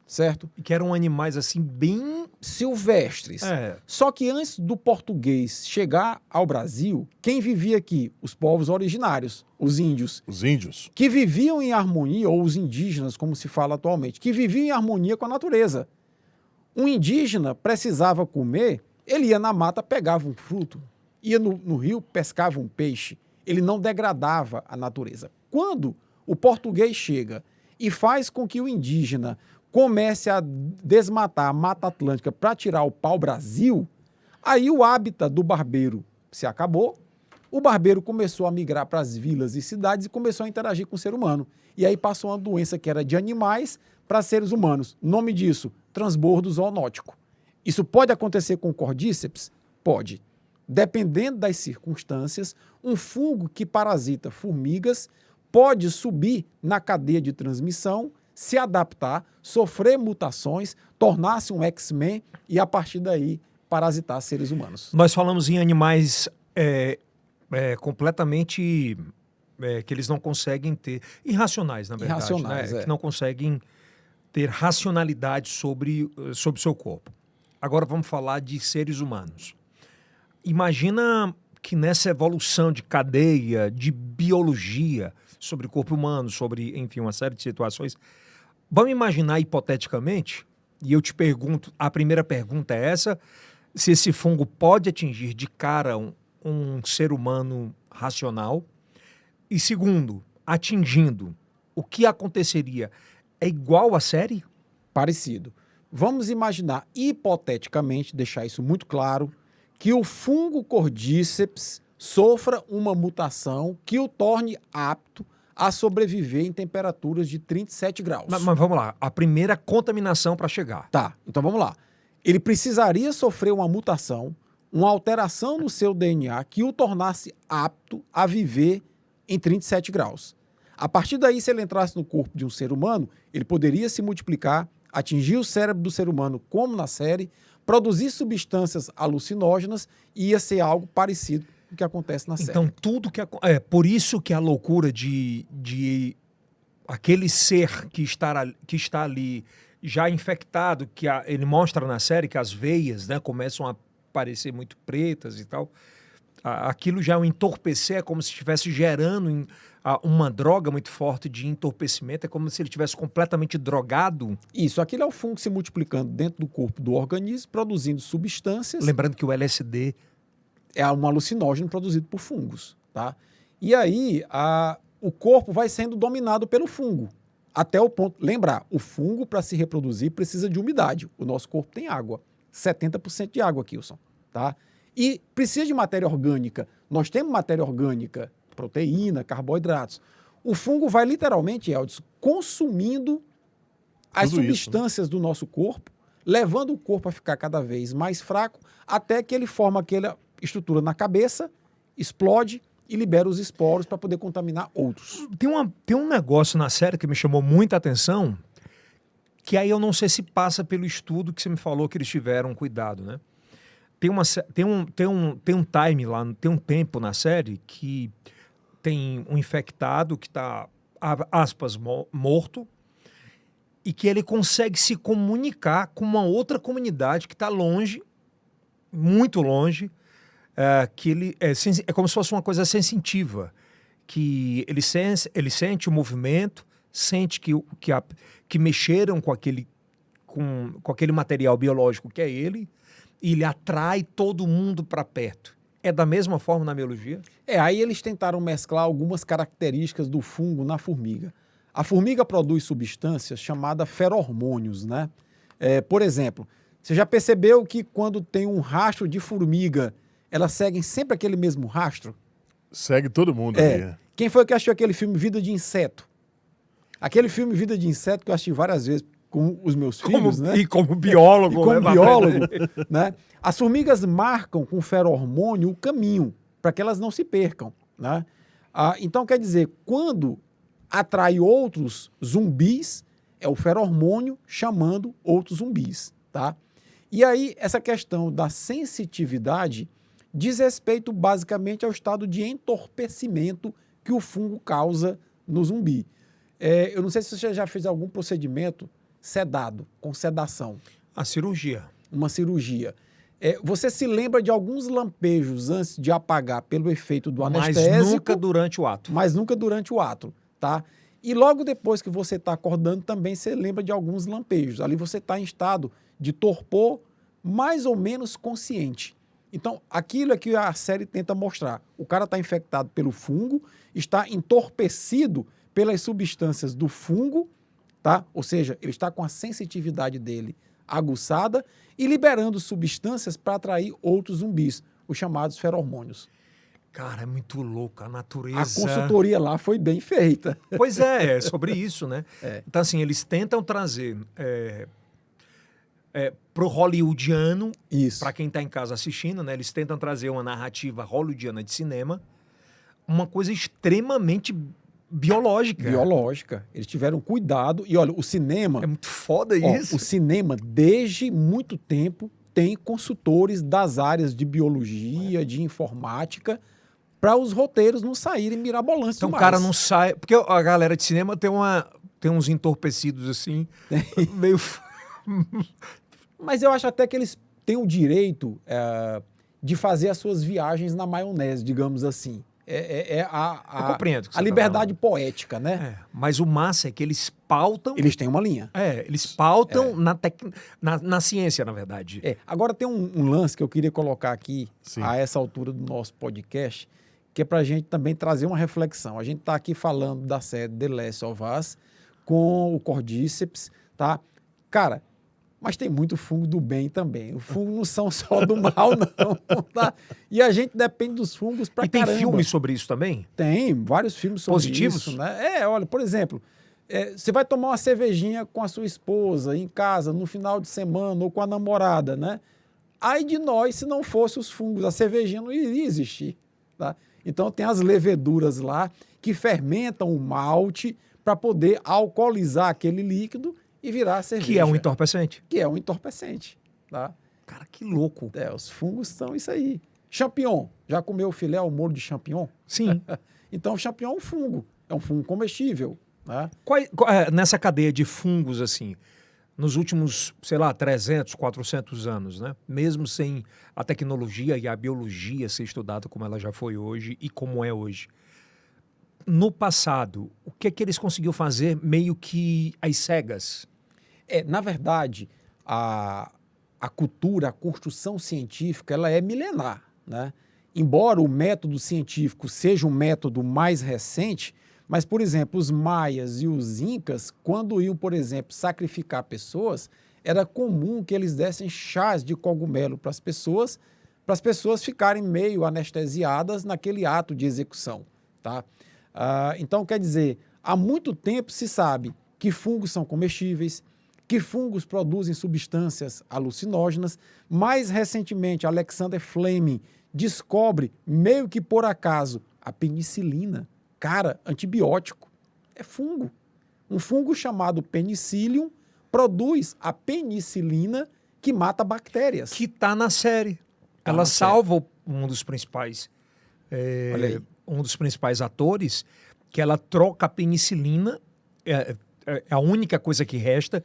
certo? Que eram animais assim bem... Silvestres. Só que antes do português chegar ao Brasil, quem vivia aqui? Os povos originários, os índios. Os índios. Que viviam em harmonia, ou os indígenas, como se fala atualmente, que viviam em harmonia com a natureza. Um indígena precisava comer, ele ia na mata, pegava um fruto, ia no rio, pescava um peixe. Ele não degradava a natureza. Quando o português chega e faz com que o indígena comece a desmatar a Mata Atlântica para tirar o pau-brasil, aí o hábitat do barbeiro se acabou, o barbeiro começou a migrar para as vilas e cidades e começou a interagir com o ser humano. E aí passou uma doença que era de animais para seres humanos. Nome disso, transbordo zoonótico. Isso pode acontecer com cordíceps? Pode. Dependendo das circunstâncias, um fungo que parasita formigas pode subir na cadeia de transmissão, se adaptar, sofrer mutações, tornar-se um X-Men e, a partir daí, parasitar seres humanos. Nós falamos em animais completamente que eles não conseguem ter... Irracionais, na verdade. Irracionais, Que não conseguem ter racionalidade sobre o seu corpo. Agora vamos falar de seres humanos. Imagina que nessa evolução de cadeia, de biologia sobre o corpo humano, sobre, enfim, uma série de situações... Vamos imaginar hipoteticamente, e eu te pergunto, a primeira pergunta é essa, se esse fungo pode atingir de cara um ser humano racional, e segundo, atingindo, o que aconteceria? É igual à série? Parecido. Vamos imaginar, hipoteticamente, deixar isso muito claro, que o fungo cordíceps sofra uma mutação que o torne apto a sobreviver em temperaturas de 37 graus. Mas vamos lá, a primeira contaminação para chegar. Tá, então vamos lá. Ele precisaria sofrer uma mutação, uma alteração no seu DNA que o tornasse apto a viver em 37 graus. A partir daí, se ele entrasse no corpo de um ser humano, ele poderia se multiplicar, atingir o cérebro do ser humano, como na série, produzir substâncias alucinógenas e ia ser algo parecido com o que acontece na série. Então, tudo que... por isso que a loucura de aquele ser que está ali já infectado, que ele mostra na série que as veias, né, começam a parecer muito pretas e tal, aquilo já é um entorpecer, é como se estivesse gerando uma droga muito forte de entorpecimento, é como se ele estivesse completamente drogado. Isso, aquilo é o fungo se multiplicando dentro do corpo do organismo, produzindo substâncias. Lembrando que o LSD é um alucinógeno produzido por fungos, tá? E aí, o corpo vai sendo dominado pelo fungo, até o ponto... Lembrar, o fungo, para se reproduzir, precisa de umidade. O nosso corpo tem água, 70% de água, Kilson, tá? E precisa de matéria orgânica. Nós temos matéria orgânica, proteína, carboidratos. O fungo vai literalmente, Eldson, consumindo as substâncias do nosso corpo, levando o corpo a ficar cada vez mais fraco, até que ele forma aquela estrutura na cabeça, explode e libera os esporos para poder contaminar outros. Tem um negócio na série que me chamou muita atenção, que aí eu não sei se passa pelo estudo que você me falou que eles tiveram cuidado, né? Tem um time lá, tem um tempo na série que tem um infectado que está, aspas, morto, e que ele consegue se comunicar com uma outra comunidade que está longe, muito longe, que ele é como se fosse uma coisa sensitiva, que ele sente o movimento, sente que mexeram com aquele material biológico que é ele, e ele atrai todo mundo para perto. É da mesma forma na biologia? Aí eles tentaram mesclar algumas características do fungo na formiga. A formiga produz substâncias chamadas ferormônios, né? Por exemplo, você já percebeu que quando tem um rastro de formiga, elas seguem sempre aquele mesmo rastro? Segue todo mundo ali. Quem foi que achou aquele filme Vida de Inseto? Aquele filme Vida de Inseto que eu assisti várias vezes com os meus filhos, né? E como biólogo. E como biólogo, né? As formigas marcam com ferormônio o caminho, para que elas não se percam, né? Então, quer dizer, quando atrai outros zumbis, é o ferormônio chamando outros zumbis, tá? E aí, essa questão da sensitividade diz respeito basicamente ao estado de entorpecimento que o fungo causa no zumbi. Eu não sei se você já fez algum procedimento sedado, com sedação, A cirurgia. uma cirurgia. Você se lembra de alguns lampejos antes de apagar pelo efeito do anestésico, Mas nunca durante o ato. mas nunca durante o ato, tá? E logo depois que você está acordando, também você lembra de alguns lampejos. Ali você está em estado de torpor mais ou menos consciente. Então, aquilo é que a série tenta mostrar. O cara está infectado pelo fungo, está entorpecido pelas substâncias do fungo, tá? Ou seja, ele está com a sensitividade dele aguçada e liberando substâncias para atrair outros zumbis, os chamados feromônios. Cara, é muito louco. A natureza... A consultoria lá foi bem feita. Pois é sobre isso, né? É. Então, assim, eles tentam trazer pro hollywoodiano, Isso. para quem está em casa assistindo, né? Eles tentam trazer uma narrativa hollywoodiana de cinema, uma coisa extremamente biológica. Biológica. Eles tiveram cuidado. E olha, o cinema... É muito foda Ó, isso. o cinema, desde muito tempo, tem consultores das áreas de biologia, de informática, para os roteiros não saírem mirabolantes Então o demais. cara não sai... Porque a galera de cinema tem uns entorpecidos assim, meio... Mas eu acho até que eles têm o direito de fazer as suas viagens na maionese, digamos assim. Eu compreendo o que você a tá liberdade poética, né? Mas o massa é que eles pautam... Eles têm uma linha. Eles pautam na ciência, na verdade. Agora tem um lance que eu queria colocar aqui, Sim. a essa altura do nosso podcast, que é para a gente também trazer uma reflexão. A gente está aqui falando da série The Last of Us com o Cordyceps, tá? Cara, mas tem muito fungo do bem também. Os fungos não são só do mal, não, tá? E a gente depende dos fungos para E tem caramba. filmes sobre isso também? Tem vários filmes sobre Positivos? isso, né? Olha, por exemplo, você vai tomar uma cervejinha com a sua esposa em casa, no final de semana, ou com a namorada, né? Ai de nós, se não fosse os fungos, a cervejinha não iria existir, tá? Então tem as leveduras lá que fermentam o malte para poder alcoolizar aquele líquido e virar cerveja. Que é um entorpecente. Que é um entorpecente, tá? Cara, que louco. Os fungos são isso aí. Champignon. Já comeu filé ao molho de champignon? Sim. Então, o champignon é um fungo. É um fungo comestível, né? Nessa cadeia de fungos, assim, nos últimos, sei lá, 300, 400 anos, né? Mesmo sem a tecnologia e a biologia ser estudada como ela já foi hoje e como é hoje. No passado, o que é que eles conseguiam fazer meio que às cegas? Na verdade, a cultura, a construção científica, ela é milenar, né? Embora o método científico seja um método mais recente, mas, por exemplo, os maias e os incas, quando iam, por exemplo, sacrificar pessoas, era comum que eles dessem chás de cogumelo para as pessoas ficarem meio anestesiadas naquele ato de execução, tá? Então, quer dizer, há muito tempo se sabe que fungos são comestíveis, que fungos produzem substâncias alucinógenas. Mais recentemente, Alexander Fleming descobre, meio que por acaso, a penicilina. Cara, antibiótico. É fungo. Um fungo chamado Penicillium produz a penicilina que mata bactérias. Que tá na série. Tá Ela na salva um dos principais... Olha aí. Um dos principais atores, que ela troca a penicilina, é a única coisa que resta,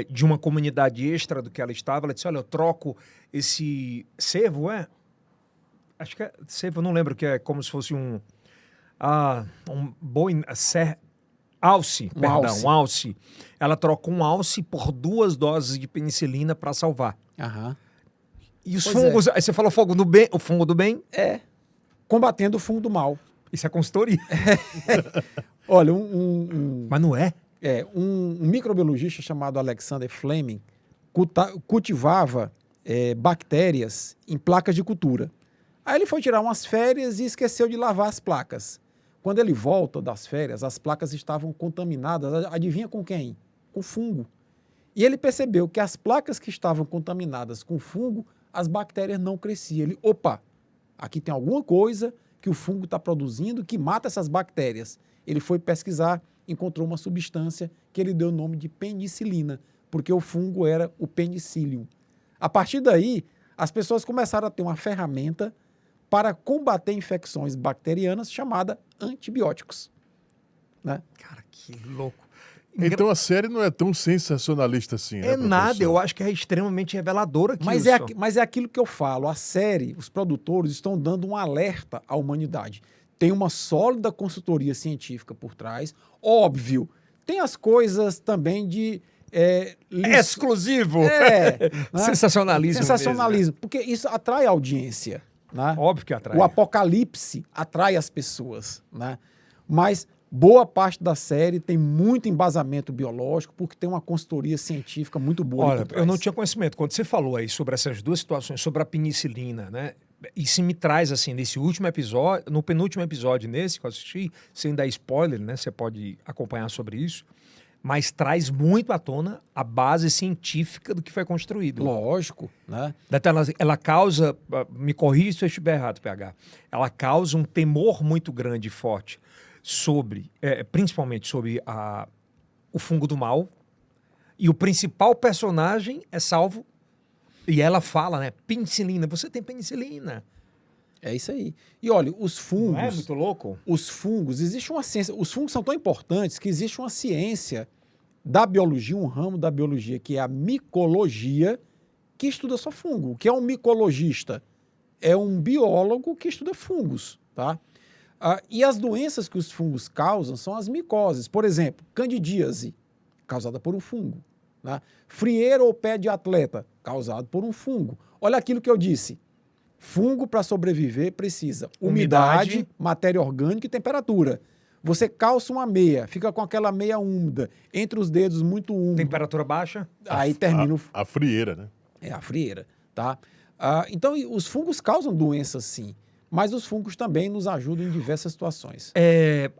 de uma comunidade extra do que ela estava. Ela disse, olha, eu troco esse cervo, acho que é cervo, eu não lembro, que é como se fosse um boi, alce, alce. um alce. Ela troca um alce por 2 doses de penicilina para salvar. Aham. E os Pois fungos, aí você falou o fungo do bem, Combatendo o fungo do mal. isso é consultoria. Olha, Mas não é? um microbiologista chamado Alexander Fleming cultivava bactérias em placas de cultura. Aí ele foi tirar umas férias e esqueceu de lavar as placas. Quando ele volta das férias, as placas estavam contaminadas. Adivinha com quem? Com fungo. E ele percebeu que as placas que estavam contaminadas com fungo, as bactérias não cresciam. Ele, opa, aqui tem alguma coisa que o fungo está produzindo que mata essas bactérias. Ele foi pesquisar, encontrou uma substância que ele deu o nome de penicilina, porque o fungo era o penicillium. A partir daí, as pessoas começaram a ter uma ferramenta para combater infecções bacterianas chamada antibióticos, né? Cara, que louco. Então a série não é tão sensacionalista assim, né, É nada, professor? eu acho que é extremamente reveladora aqui. Mas é aquilo que eu falo. A série, os produtores estão dando um alerta à humanidade. Tem uma sólida consultoria científica por trás. Óbvio, tem as coisas também de... Exclusivo! Né? Sensacionalismo. Sensacionalismo. Porque isso atrai a audiência. Né? Mesmo. Óbvio que atrai. O apocalipse atrai as pessoas. Né? Mas boa parte da série tem muito embasamento biológico porque tem uma consultoria científica muito boa. Olha, eu não tinha conhecimento. Quando você falou aí sobre essas duas situações, sobre a penicilina, né? Isso me traz, assim, nesse último episódio, no penúltimo episódio nesse que eu assisti, sem dar spoiler, né? Você pode acompanhar sobre isso, mas traz muito à tona a base científica do que foi construído. Lógico, né? Ela causa, me corrija se eu estiver errado, PH, ela causa um temor muito grande e forte sobre, principalmente sobre o fungo do mal, e o principal personagem é salvo. E ela fala, né? Penicilina, você tem penicilina. É isso aí. E olha, os fungos... Não é muito louco? Os fungos, existe uma ciência... Os fungos são tão importantes que existe uma ciência da biologia, um ramo da biologia, que é a micologia, que estuda só fungo. O que é um micologista? É um biólogo que estuda fungos, tá? E as doenças que os fungos causam são as micoses. Por exemplo, candidíase, causada por um fungo. Né? Frieira ou pé de atleta, causado por um fungo. Olha aquilo que eu disse. Fungo, para sobreviver, precisa umidade, matéria orgânica e temperatura. Você calça uma meia, fica com aquela meia úmida, entre os dedos muito úmido. Temperatura baixa? Aí termina a frieira, né? É a frieira, tá? Então, os fungos causam doenças, sim. Mas os fungos também nos ajudam em diversas situações.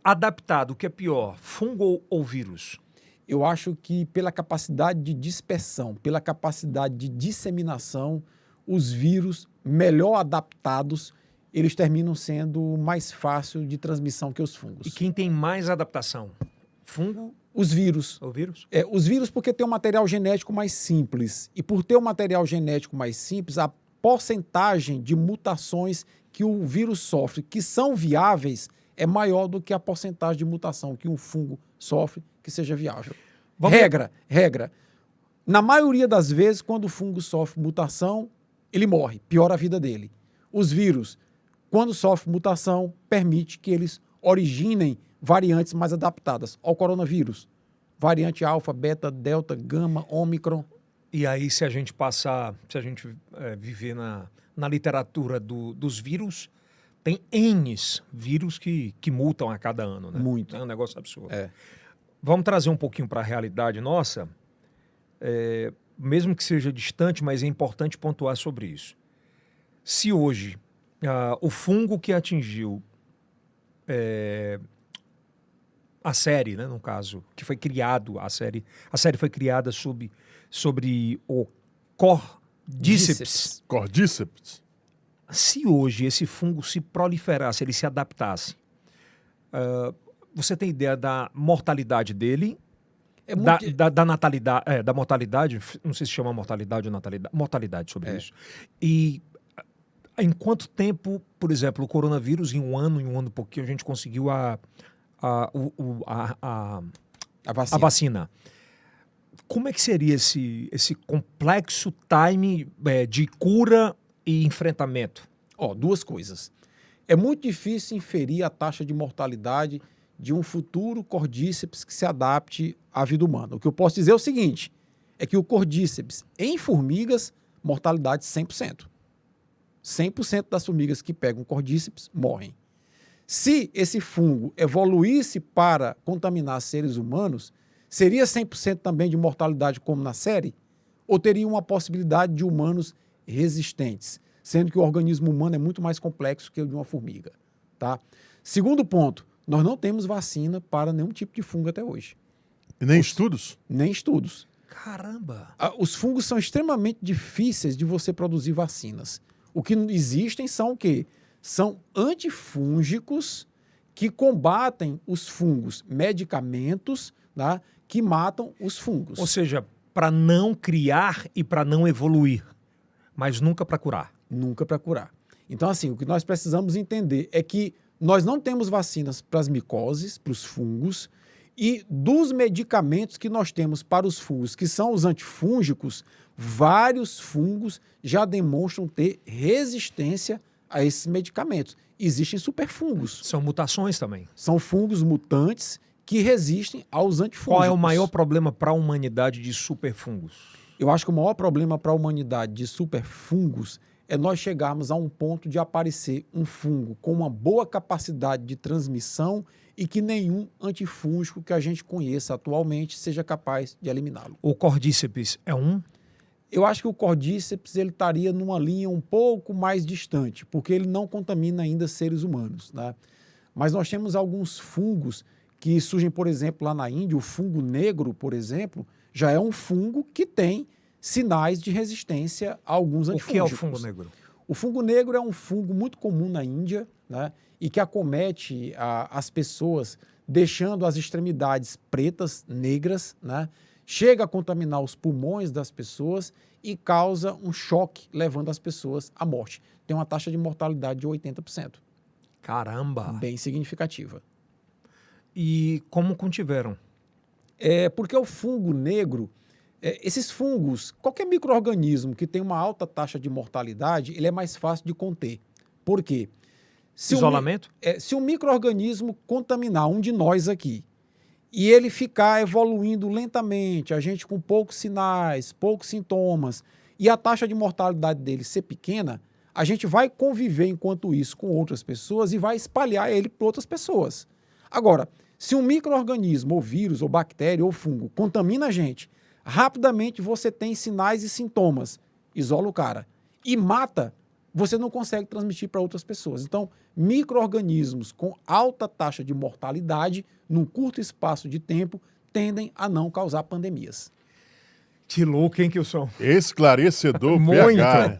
Adaptado, o que é pior, fungo ou vírus? Eu acho que pela capacidade de dispersão, pela capacidade de disseminação, os vírus melhor adaptados, eles terminam sendo mais fácil de transmissão que os fungos. E quem tem mais adaptação? Fungo Os vírus. ou vírus? Os vírus porque tem um material genético mais simples. E por ter um material genético mais simples, a porcentagem de mutações que o vírus sofre, que são viáveis, é maior do que a porcentagem de mutação que um fungo sofre que seja viável. Regra. Na maioria das vezes, quando o fungo sofre mutação, ele morre, piora a vida dele. Os vírus, quando sofrem mutação, permite que eles originem variantes mais adaptadas ao coronavírus. Variante alfa, beta, delta, gama, ômicron. E aí, se a gente viver na literatura dos vírus, tem N vírus que mutam a cada ano, né? Muito. É um negócio absurdo. Vamos trazer um pouquinho para a realidade nossa, mesmo que seja distante, mas é importante pontuar sobre isso. Se hoje o fungo que atingiu a série, né, no caso, que foi criado, a série foi criada sobre o Cordyceps. Cordyceps. Se hoje esse fungo se proliferasse, ele se adaptasse, você tem ideia da mortalidade dele? Da natalidade, da mortalidade, não sei se chama mortalidade ou natalidade, mortalidade sobre isso. E em quanto tempo, por exemplo, o coronavírus, em um ano e pouquinho, a gente conseguiu a vacina. Como é que seria esse complexo time de cura e enfrentamento? Duas coisas. É muito difícil inferir a taxa de mortalidade de um futuro cordíceps que se adapte à vida humana. O que eu posso dizer é o seguinte, é que o cordíceps em formigas, mortalidade 100%. 100% das formigas que pegam cordíceps morrem. Se esse fungo evoluísse para contaminar seres humanos, seria 100% também de mortalidade como na série? Ou teria uma possibilidade de humanos resistentes? Sendo que o organismo humano é muito mais complexo que o de uma formiga. Tá? Segundo ponto, nós não temos vacina para nenhum tipo de fungo até hoje. E nem estudos? Nem estudos. Caramba! Os fungos são extremamente difíceis de você produzir vacinas. O que existem são o quê? São antifúngicos que combatem os fungos, medicamentos, tá, que matam os fungos. Ou seja, para não criar e para não evoluir, mas nunca para curar. Nunca para curar. Então, assim, o que nós precisamos entender é que nós não temos vacinas para as micoses, para os fungos, E dos medicamentos que nós temos para os fungos, que são os antifúngicos, vários fungos já demonstram ter resistência a esses medicamentos. Existem superfungos. São mutações também. São fungos mutantes que resistem aos antifúngicos. Qual é o maior problema para a humanidade de superfungos? Eu acho que o maior problema para a humanidade de superfungos é nós chegarmos a um ponto de aparecer um fungo com uma boa capacidade de transmissão e que nenhum antifúngico que a gente conheça atualmente seja capaz de eliminá-lo. O Cordyceps é um? Eu acho que o Cordyceps ele estaria numa linha um pouco mais distante, porque ele não contamina ainda seres humanos, né? Mas nós temos alguns fungos que surgem, por exemplo, lá na Índia. O fungo negro, por exemplo, já é um fungo que tem sinais de resistência a alguns O antifúngicos. que é o fungo negro? O fungo negro é um fungo muito comum na Índia, né? E que acomete as pessoas, deixando as extremidades pretas, negras, né? Chega a contaminar os pulmões das pessoas e causa um choque, levando as pessoas à morte. Tem uma taxa de mortalidade de 80%. Caramba! Bem significativa. E como contiveram? É porque o fungo negro, esses fungos, qualquer micro-organismo que tem uma alta taxa de mortalidade, ele é mais fácil de conter. Por quê? Isolamento? Se um micro-organismo contaminar um de nós aqui, e ele ficar evoluindo lentamente, a gente com poucos sinais, poucos sintomas, e a taxa de mortalidade dele ser pequena, a gente vai conviver enquanto isso com outras pessoas e vai espalhar ele para outras pessoas. Agora, se um micro-organismo, ou vírus, ou bactéria, ou fungo, contamina a gente, rapidamente você tem sinais e sintomas, isola o cara. E mata, você não consegue transmitir para outras pessoas. Então, micro-organismos com alta taxa de mortalidade, num curto espaço de tempo, tendem a não causar pandemias. Que louco, hein, Kilson? Esclarecedor Muito. PH.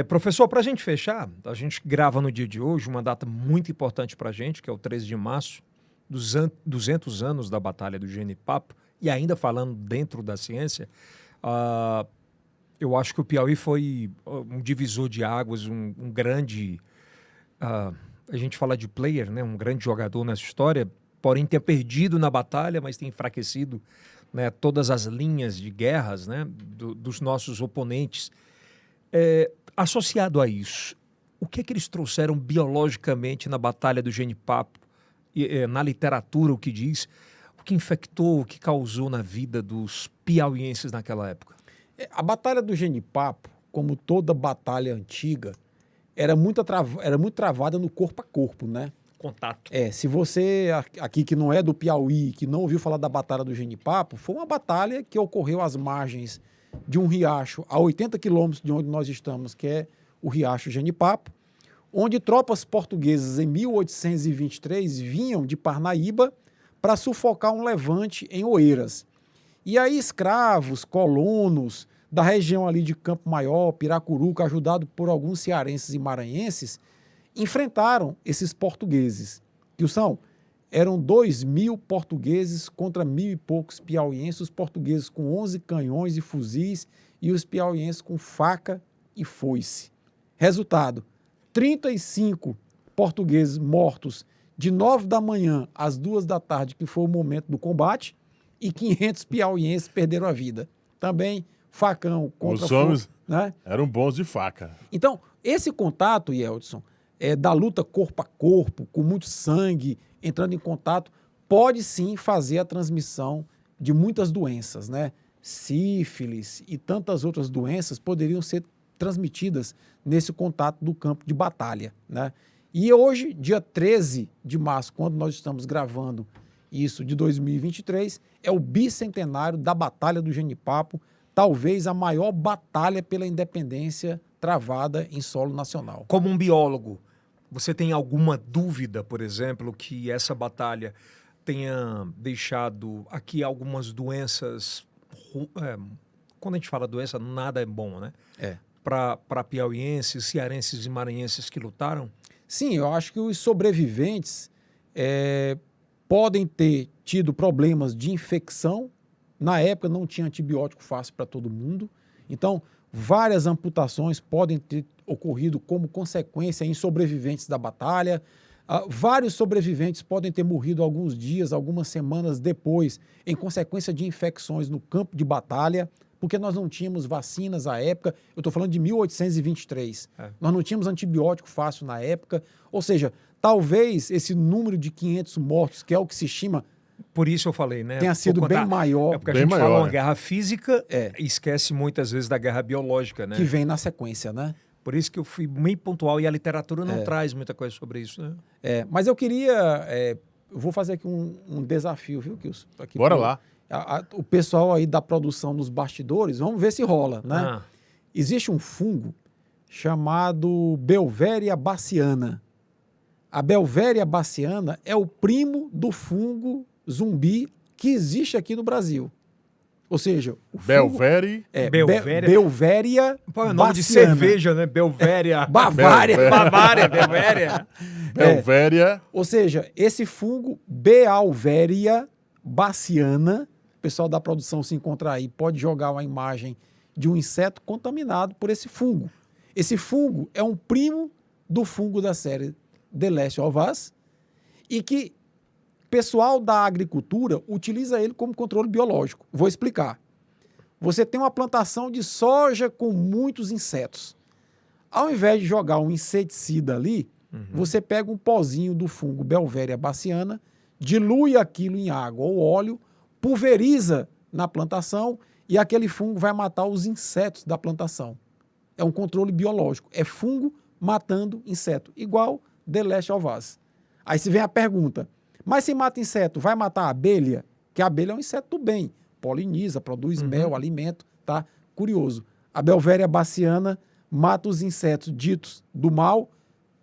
Professor, para a gente fechar, a gente grava no dia de hoje uma data muito importante para a gente, que é o 13 de março, 200 anos da Batalha do Genipapo, e ainda falando dentro da ciência, eu acho que o Piauí foi um divisor de águas, um grande... a gente fala de player, né, um grande jogador nessa história, porém ter perdido na batalha, mas tem enfraquecido, né, todas as linhas de guerras, né, dos nossos oponentes. Associado a isso, o que é que eles trouxeram biologicamente na Batalha do Genipapo, na literatura, o que diz, o que infectou, o que causou na vida dos piauienses naquela época? A Batalha do Genipapo, como toda batalha antiga, era muito travada no corpo a corpo, né? Contato. Se você aqui que não é do Piauí, que não ouviu falar da Batalha do Genipapo, foi uma batalha que ocorreu às margens de um riacho a 80 quilômetros de onde nós estamos, que é o Riacho Genipapo, onde tropas portuguesas em 1823 vinham de Parnaíba para sufocar um levante em Oeiras. E aí escravos, colonos da região ali de Campo Maior, Piracuruca, ajudado por alguns cearenses e maranhenses, enfrentaram esses portugueses. Eram 2.000 portugueses contra 1.000 e poucos piauienses, os portugueses com 11 canhões e fuzis e os piauienses com faca e foice. Resultado, 35 portugueses mortos de 9 da manhã às 2 da tarde, que foi o momento do combate, e 500 piauienses perderam a vida. Também facão contra Os homens né? eram bons de faca. Então, esse contato, Yeldson, da luta corpo a corpo, com muito sangue, entrando em contato, pode sim fazer a transmissão de muitas doenças, né? Sífilis e tantas outras doenças poderiam ser transmitidas nesse contato do campo de batalha, né? E hoje, dia 13 de março, quando nós estamos gravando isso de 2023, é o bicentenário da Batalha do Genipapo, talvez a maior batalha pela independência travada em solo nacional. Como um biólogo, você tem alguma dúvida, por exemplo, que essa batalha tenha deixado aqui algumas doenças... quando a gente fala doença, nada é bom, né? Para piauienses, cearenses e maranhenses que lutaram? Sim, eu acho que os sobreviventes podem ter tido problemas de infecção. Na época não tinha antibiótico fácil para todo mundo. Então, várias amputações podem ter ocorrido como consequência em sobreviventes da batalha. Vários sobreviventes podem ter morrido alguns dias, algumas semanas depois, em consequência de infecções no campo de batalha, porque nós não tínhamos vacinas à época. Eu estou falando de 1823. Nós não tínhamos antibiótico fácil na época. Ou seja, talvez esse número de 500 mortos, que é o que se estima, por isso eu falei, né? tenha sido bem maior. É porque a Bem gente maior, fala uma né? guerra física e esquece muitas vezes da guerra biológica, né? Que vem na sequência, né? Por isso que eu fui meio pontual e a literatura não traz muita coisa sobre isso, né? Mas eu queria... eu vou fazer aqui um desafio, viu, Kilson? Aqui Bora lá. O pessoal aí da produção nos bastidores, vamos ver se rola, né? Ah, Existe um fungo chamado Beauveria baciana. A Beauveria baciana é o primo do fungo zumbi que existe aqui no Brasil. Ou seja, o fungo Belveri. Belvéria. Beauveria Pô, é o nome de baciana. cerveja, né? Belvéria. Bavária. Bavária, Belvéria. Belvéria. Ou seja, esse fungo Beauveria baciana, o pessoal da produção se encontrar aí, pode jogar uma imagem de um inseto contaminado por esse fungo. Esse fungo é um primo do fungo da série The Last of Us e que o pessoal da agricultura utiliza ele como controle biológico. Vou explicar. Você tem uma plantação de soja com muitos insetos. Ao invés de jogar um inseticida ali, você pega um pozinho do fungo Beauveria baciana, dilui aquilo em água ou óleo, pulveriza na plantação e aquele fungo vai matar os insetos da plantação. É um controle biológico. É fungo matando inseto, igual The Last of Us. Aí se vem a pergunta, mas se mata inseto, vai matar a abelha? Que a abelha é um inseto do bem, poliniza, produz mel, alimento, tá? Curioso. A Beauveria baciana mata os insetos ditos do mal,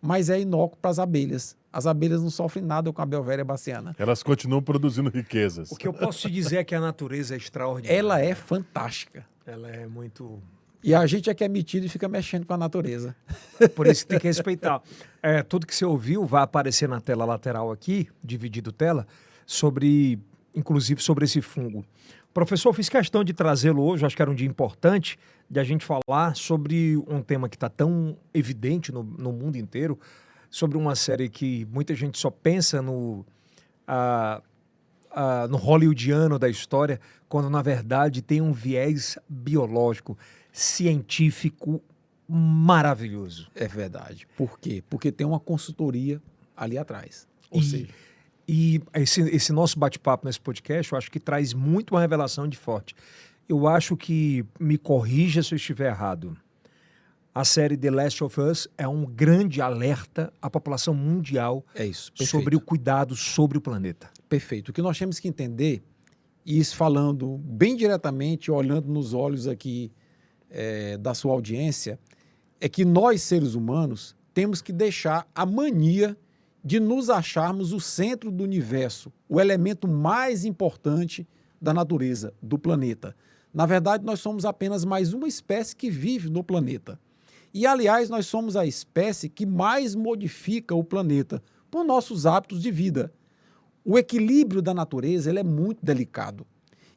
mas é inócuo para as abelhas. As abelhas não sofrem nada com a Beauveria baciana. Elas continuam produzindo riquezas. O que eu posso te dizer é que a natureza é extraordinária. Ela é fantástica. Ela é muito... E a gente é que é metido e fica mexendo com a natureza. Por isso que tem que respeitar. Tudo que você ouviu vai aparecer na tela lateral aqui, dividido tela, inclusive sobre esse fungo. Professor, eu fiz questão de trazê-lo hoje, acho que era um dia importante, de a gente falar sobre um tema que está tão evidente no mundo inteiro, sobre uma série que muita gente só pensa no hollywoodiano da história, quando na verdade tem um viés biológico, científico maravilhoso. É verdade. Por quê? Porque tem uma consultoria ali atrás. Ou seja, E esse nosso bate-papo nesse podcast, eu acho que traz muito uma revelação de forte. Eu acho que, me corrija se eu estiver errado, a série The Last of Us é um grande alerta à população mundial é isso. Perfeito. sobre o cuidado sobre o planeta. Perfeito. O que nós temos que entender, e isso falando bem diretamente, olhando nos olhos aqui da sua audiência, é que nós, seres humanos, temos que deixar a mania de nos acharmos o centro do universo, o elemento mais importante da natureza, do planeta. Na verdade, nós somos apenas mais uma espécie que vive no planeta. E, aliás, nós somos a espécie que mais modifica o planeta por nossos hábitos de vida. O equilíbrio da natureza ele é muito delicado.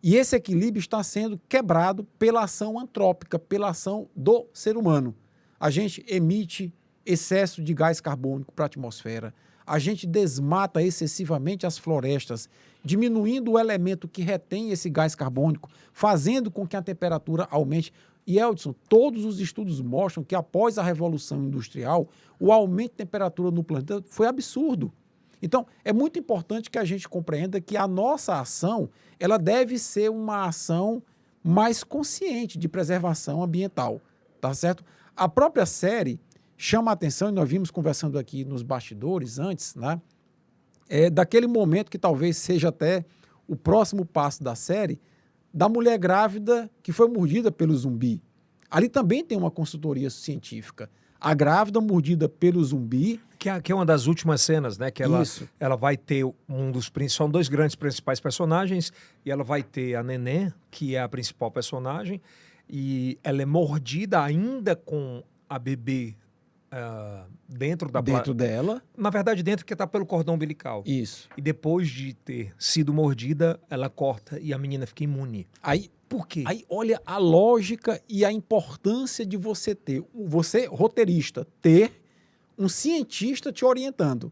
E esse equilíbrio está sendo quebrado pela ação antrópica, pela ação do ser humano. A gente emite excesso de gás carbônico para a atmosfera. A gente desmata excessivamente as florestas, diminuindo o elemento que retém esse gás carbônico, fazendo com que a temperatura aumente. E, Eldson, todos os estudos mostram que após a Revolução Industrial, o aumento de temperatura no planeta foi absurdo. Então, é muito importante que a gente compreenda que a nossa ação ela deve ser uma ação mais consciente de preservação ambiental, tá certo? A própria série chama a atenção, e nós vimos conversando aqui nos bastidores antes, né? Daquele momento que talvez seja até o próximo passo da série, da mulher grávida que foi mordida pelo zumbi. Ali também tem uma consultoria científica. A grávida mordida pelo zumbi... Que é uma das últimas cenas, né? Que ela, Isso. ela vai ter são dois grandes principais personagens, e ela vai ter a Neném, que é a principal personagem, e ela é mordida ainda com a bebê dentro dela. Na verdade, dentro que está pelo cordão umbilical. Isso. E depois de ter sido mordida, ela corta e a menina fica imune. Aí, Por quê? aí olha a lógica e a importância de você roteirista, ter um cientista te orientando.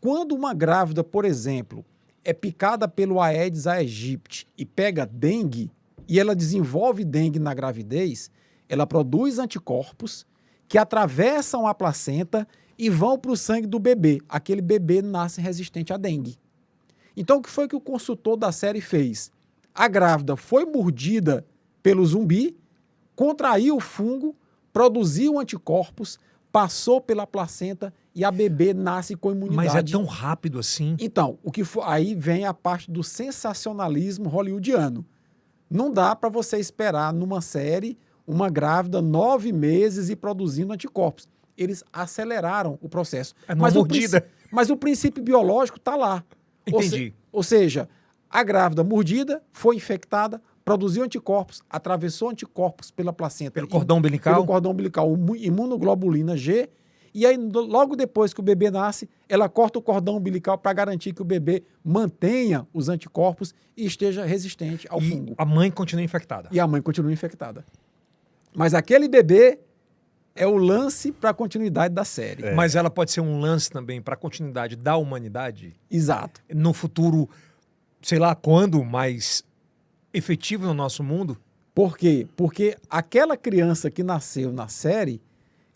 Quando uma grávida, por exemplo, é picada pelo Aedes aegypti e pega dengue, e ela desenvolve dengue na gravidez, ela produz anticorpos que atravessam a placenta e vão para o sangue do bebê. Aquele bebê nasce resistente à dengue. Então, o que foi que o consultor da série fez? A grávida foi mordida pelo zumbi, contraiu o fungo, produziu anticorpos, passou pela placenta e a bebê nasce com imunidade. Mas é tão rápido assim? Então, aí vem a parte do sensacionalismo hollywoodiano. Não dá para você esperar numa série uma grávida 9 meses e produzindo anticorpos. Eles aceleraram o processo. É uma mordida. Mas o princípio biológico está lá. Entendi. Ou seja, a grávida mordida foi infectada, produziu anticorpos, atravessou anticorpos pela placenta. Pelo cordão umbilical? Pelo cordão umbilical, imunoglobulina G. E aí, logo depois que o bebê nasce, ela corta o cordão umbilical para garantir que o bebê mantenha os anticorpos e esteja resistente ao fungo. A mãe continua infectada. E a mãe continua infectada. Mas aquele bebê é o lance para a continuidade da série. Mas ela pode ser um lance também para a continuidade da humanidade? Exato. No futuro, sei lá quando, mais efetivo no nosso mundo? Por quê? Porque aquela criança que nasceu na série,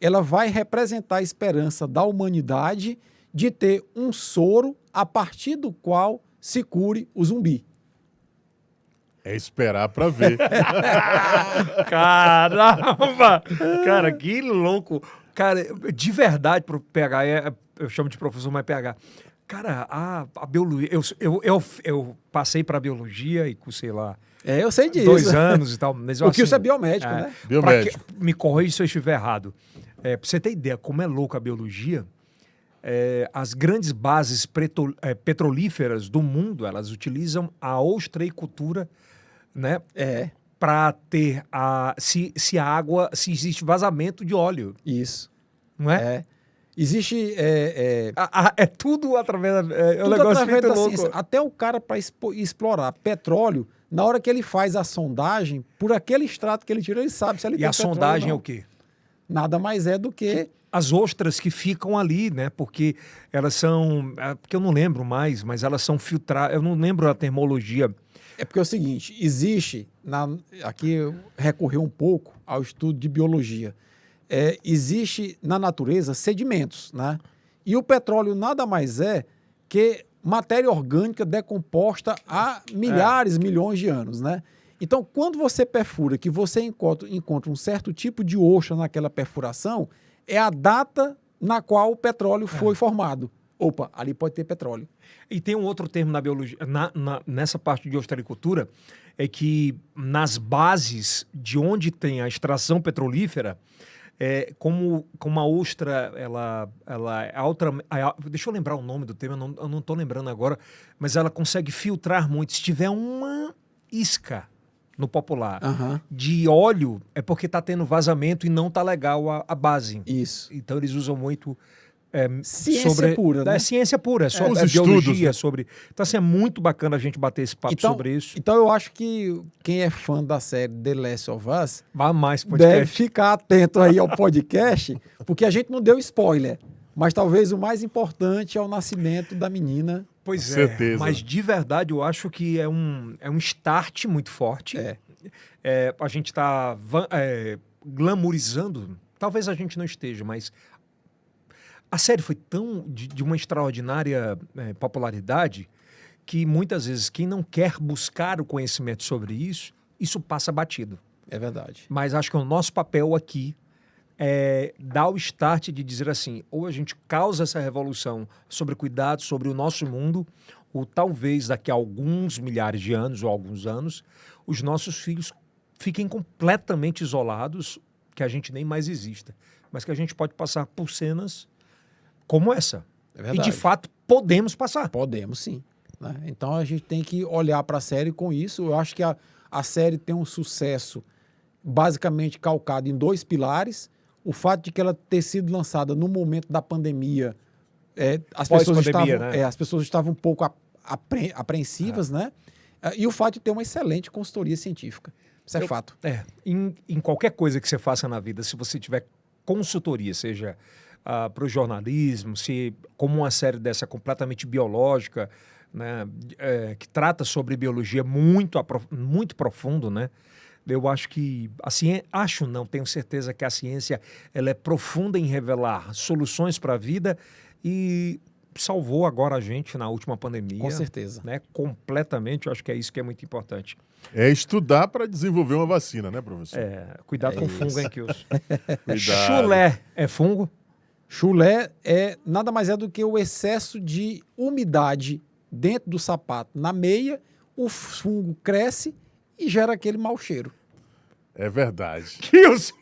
ela vai representar a esperança da humanidade de ter um soro a partir do qual se cure o zumbi. É esperar pra ver. Caramba! Cara, que louco! Cara, de verdade, pro PH, eu chamo de professor, mas PH. Cara, a biologia. Eu passei para biologia e sei lá. Eu sei disso. 2 anos e tal. Mas eu, Porque você é biomédico, né? Biomédico. Me corrija se eu estiver errado. Pra você ter ideia como é louca a biologia, as grandes bases petrolíferas do mundo, elas utilizam a ostreicultura, né? Para ter se existe vazamento de óleo. Isso. Não é? Existe. É tudo através da. É um Tudo negócio através muito da louco. ciência. Até o cara, para explorar petróleo, na hora que ele faz a sondagem, por aquele extrato que ele tirou, ele sabe se ele tem E a petróleo sondagem ou é não. o quê? Nada mais é do que As ostras que ficam ali, né? Porque elas são. Porque eu não lembro mais, mas elas são filtradas. Eu não lembro a termologia. É porque é o seguinte, existe, aqui recorreu um pouco ao estudo de biologia, existe na natureza sedimentos, né? E o petróleo nada mais é que matéria orgânica decomposta há milhares, milhões de anos, né? Então, quando você perfura, que você encontra um certo tipo de ostra naquela perfuração, é a data na qual o petróleo foi formado. Opa, ali pode ter petróleo. E tem um outro termo na biologia, nessa parte de ostreicultura, é que nas bases de onde tem a extração petrolífera, como a ostra, ela é deixa eu lembrar o nome do termo, eu não estou lembrando agora, mas ela consegue filtrar muito. Se tiver uma isca no popular de óleo, é porque está tendo vazamento e não está legal a base. Isso. Então eles usam muito... ciência pura, né? É ciência pura, sobre Os biologia, estudos, né? Então, assim, é muito bacana a gente bater esse papo sobre isso. Então, eu acho que quem é fã da série The Last of Us Vá mais deve podcast. ficar atento aí ao podcast, porque a gente não deu spoiler, mas talvez o mais importante é o nascimento da menina. Pois Com certeza. Mas de verdade eu acho que é um start muito forte. A gente está glamourizando, talvez a gente não esteja, mas a série foi tão de uma extraordinária popularidade que muitas vezes quem não quer buscar o conhecimento sobre isso passa batido. É verdade. Mas acho que o nosso papel aqui é dar o start de dizer assim, ou a gente causa essa revolução sobre cuidado, sobre o nosso mundo, ou talvez daqui a alguns milhares de anos ou alguns anos, os nossos filhos fiquem completamente isolados, que a gente nem mais exista, mas que a gente pode passar por cenas como essa. É verdade. E de fato podemos passar. Podemos sim, né? Então a gente tem que olhar para a série com isso. Eu acho que a série tem um sucesso basicamente calcado em 2 pilares. O fato de que ela ter sido lançada no momento da pandemia, as pessoas estavam um pouco apreensivas, né? E o fato de ter uma excelente consultoria científica. Isso é fato. Em qualquer coisa que você faça na vida, se você tiver consultoria, seja para o jornalismo, se como uma série dessa completamente biológica, né, que trata sobre biologia muito profundo, né? Eu acho que a ciência, tenho certeza que a ciência ela é profunda em revelar soluções para a vida e salvou agora a gente na última pandemia. Com certeza. Né, completamente, eu acho que é isso que é muito importante. É estudar para desenvolver uma vacina, né, professor? Cuidado com fungo, hein, Kilson? Cuidado. Chulé é fungo? Chulé nada mais é do que o excesso de umidade dentro do sapato. Na meia, o fungo cresce e gera aquele mau cheiro. É verdade. Kilson!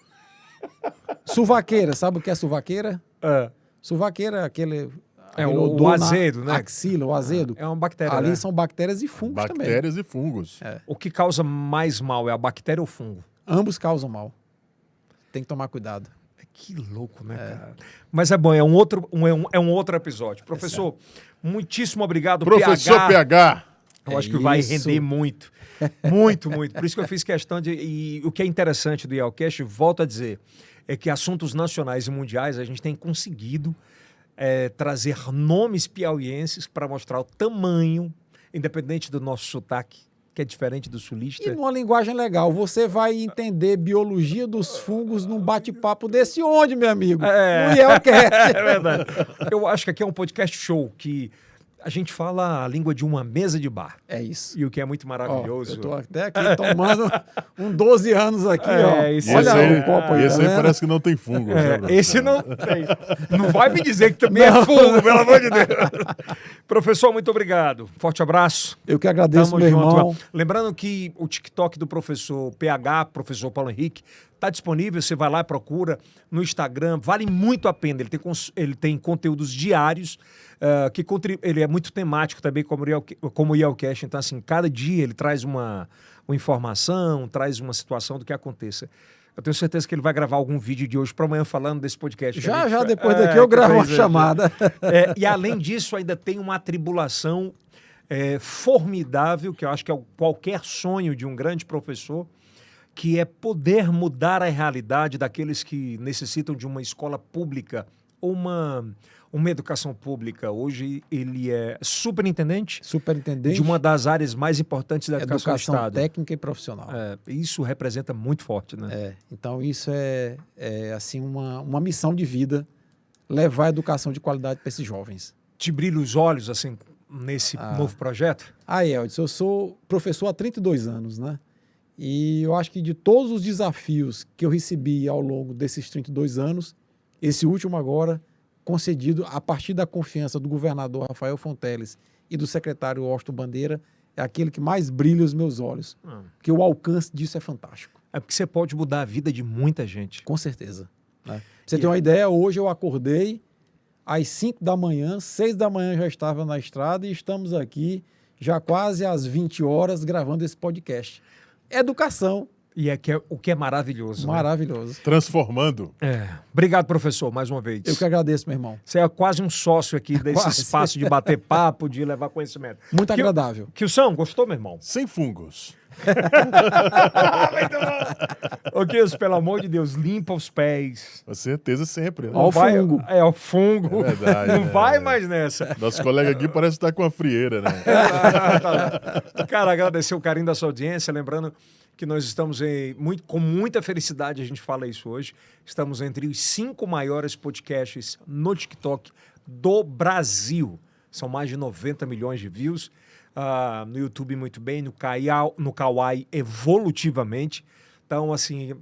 Suvaqueira, sabe o que é suvaqueira? É. Suvaqueira é aquele o odor azedo, né? Axila, o azedo. É uma bactéria, Ali né? são bactérias e fungos também. Bactérias e fungos. O que causa mais mal é a bactéria ou o fungo? Ambos causam mal. Tem que tomar cuidado. Que louco, né, cara? Mas é bom, é um outro episódio. Professor, muitíssimo obrigado. Professor PH. Eu acho que vai isso. render muito. Muito, muito. Por isso que eu fiz questão de... E o que é interessante do IELCast, volto a dizer, é que assuntos nacionais e mundiais a gente tem conseguido trazer nomes piauienses para mostrar o tamanho, independente do nosso sotaque, que é diferente do sulista. E numa linguagem legal, você vai entender biologia dos fungos num bate-papo desse onde, meu amigo? No IELCast. É verdade. Eu acho que aqui é um podcast show, que a gente fala a língua de uma mesa de bar. É isso. E o que é muito maravilhoso. Ó, eu tô até aqui tomando 12 anos aqui, ó. Isso Olha aí, o copo aí. esse tá aí vendo? parece que não tem fungo. né, professor? Esse não tem. Não vai me dizer que também é fungo, pelo amor de Deus. Professor, muito obrigado. Forte abraço. Eu que agradeço, meu irmão. Lembrando que o TikTok do professor PH, professor Paulo Henrique, está disponível. Você vai lá e procura no Instagram. Vale muito a pena. Ele tem conteúdos diários. Ele é muito temático também, como o IELCast. Então, assim, cada dia ele traz uma informação, traz uma situação do que aconteça. Eu tenho certeza que ele vai gravar algum vídeo de hoje para amanhã falando desse podcast. Já depois daqui eu gravo uma chamada. E além disso, ainda tem uma atribulação formidável, que eu acho que é qualquer sonho de um grande professor, que é poder mudar a realidade daqueles que necessitam de uma escola pública ou uma educação pública. Hoje ele é superintendente de uma das áreas mais importantes da educação do Estado. Técnica e profissional. Isso representa muito forte, né? Então isso é assim, uma missão de vida, levar a educação de qualidade para esses jovens. Te brilha os olhos, assim, nesse novo projeto? Eldson, eu sou professor há 32 anos, né? E eu acho que de todos os desafios que eu recebi ao longo desses 32 anos, esse último agora, concedido a partir da confiança do governador Rafael Fonteles e do secretário Auston Bandeira, é aquele que mais brilha os meus olhos. Porque o alcance disso é fantástico. É porque você pode mudar a vida de muita gente. Com certeza. Né? Pra você ter uma ideia, hoje eu acordei às 5 da manhã, 6 da manhã já estava na estrada e estamos aqui já quase às 20 horas gravando esse podcast. Educação. E o que é maravilhoso. Maravilhoso. Né? Transformando. Obrigado, professor, mais uma vez. Eu que agradeço, meu irmão. Você é quase um sócio aqui desse espaço de bater papo, de levar conhecimento. Muito agradável. Kilson, gostou, meu irmão? Sem fungos. Ô, Kilson, pelo amor de Deus, limpa os pés. Com certeza sempre. Né? Ó o fungo. O fungo. É verdade. Não vai mais nessa. Nosso colega aqui parece estar com a frieira, né? Cara, agradecer o carinho da sua audiência, lembrando que nós estamos com muita felicidade, a gente fala isso hoje, estamos entre os 5 maiores podcasts no TikTok do Brasil. São mais de 90 milhões de views. No YouTube muito bem, no Kawaii evolutivamente. Então, assim,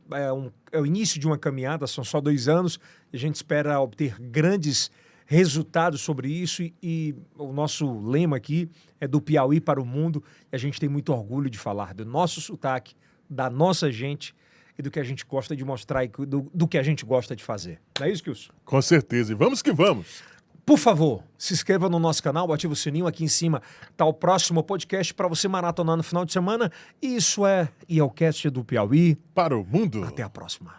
é o início de uma caminhada, são só 2 anos, e a gente espera obter grandes resultados sobre isso, e o nosso lema aqui é do Piauí para o mundo, e a gente tem muito orgulho de falar do nosso sotaque, da nossa gente e do que a gente gosta de mostrar e do que a gente gosta de fazer. Não é isso, Kilson? Com certeza, e vamos que vamos! Por favor, se inscreva no nosso canal, ative o sininho, aqui em cima está o próximo podcast para você maratonar no final de semana. E isso é IELCast do Piauí. Para o mundo. Até a próxima.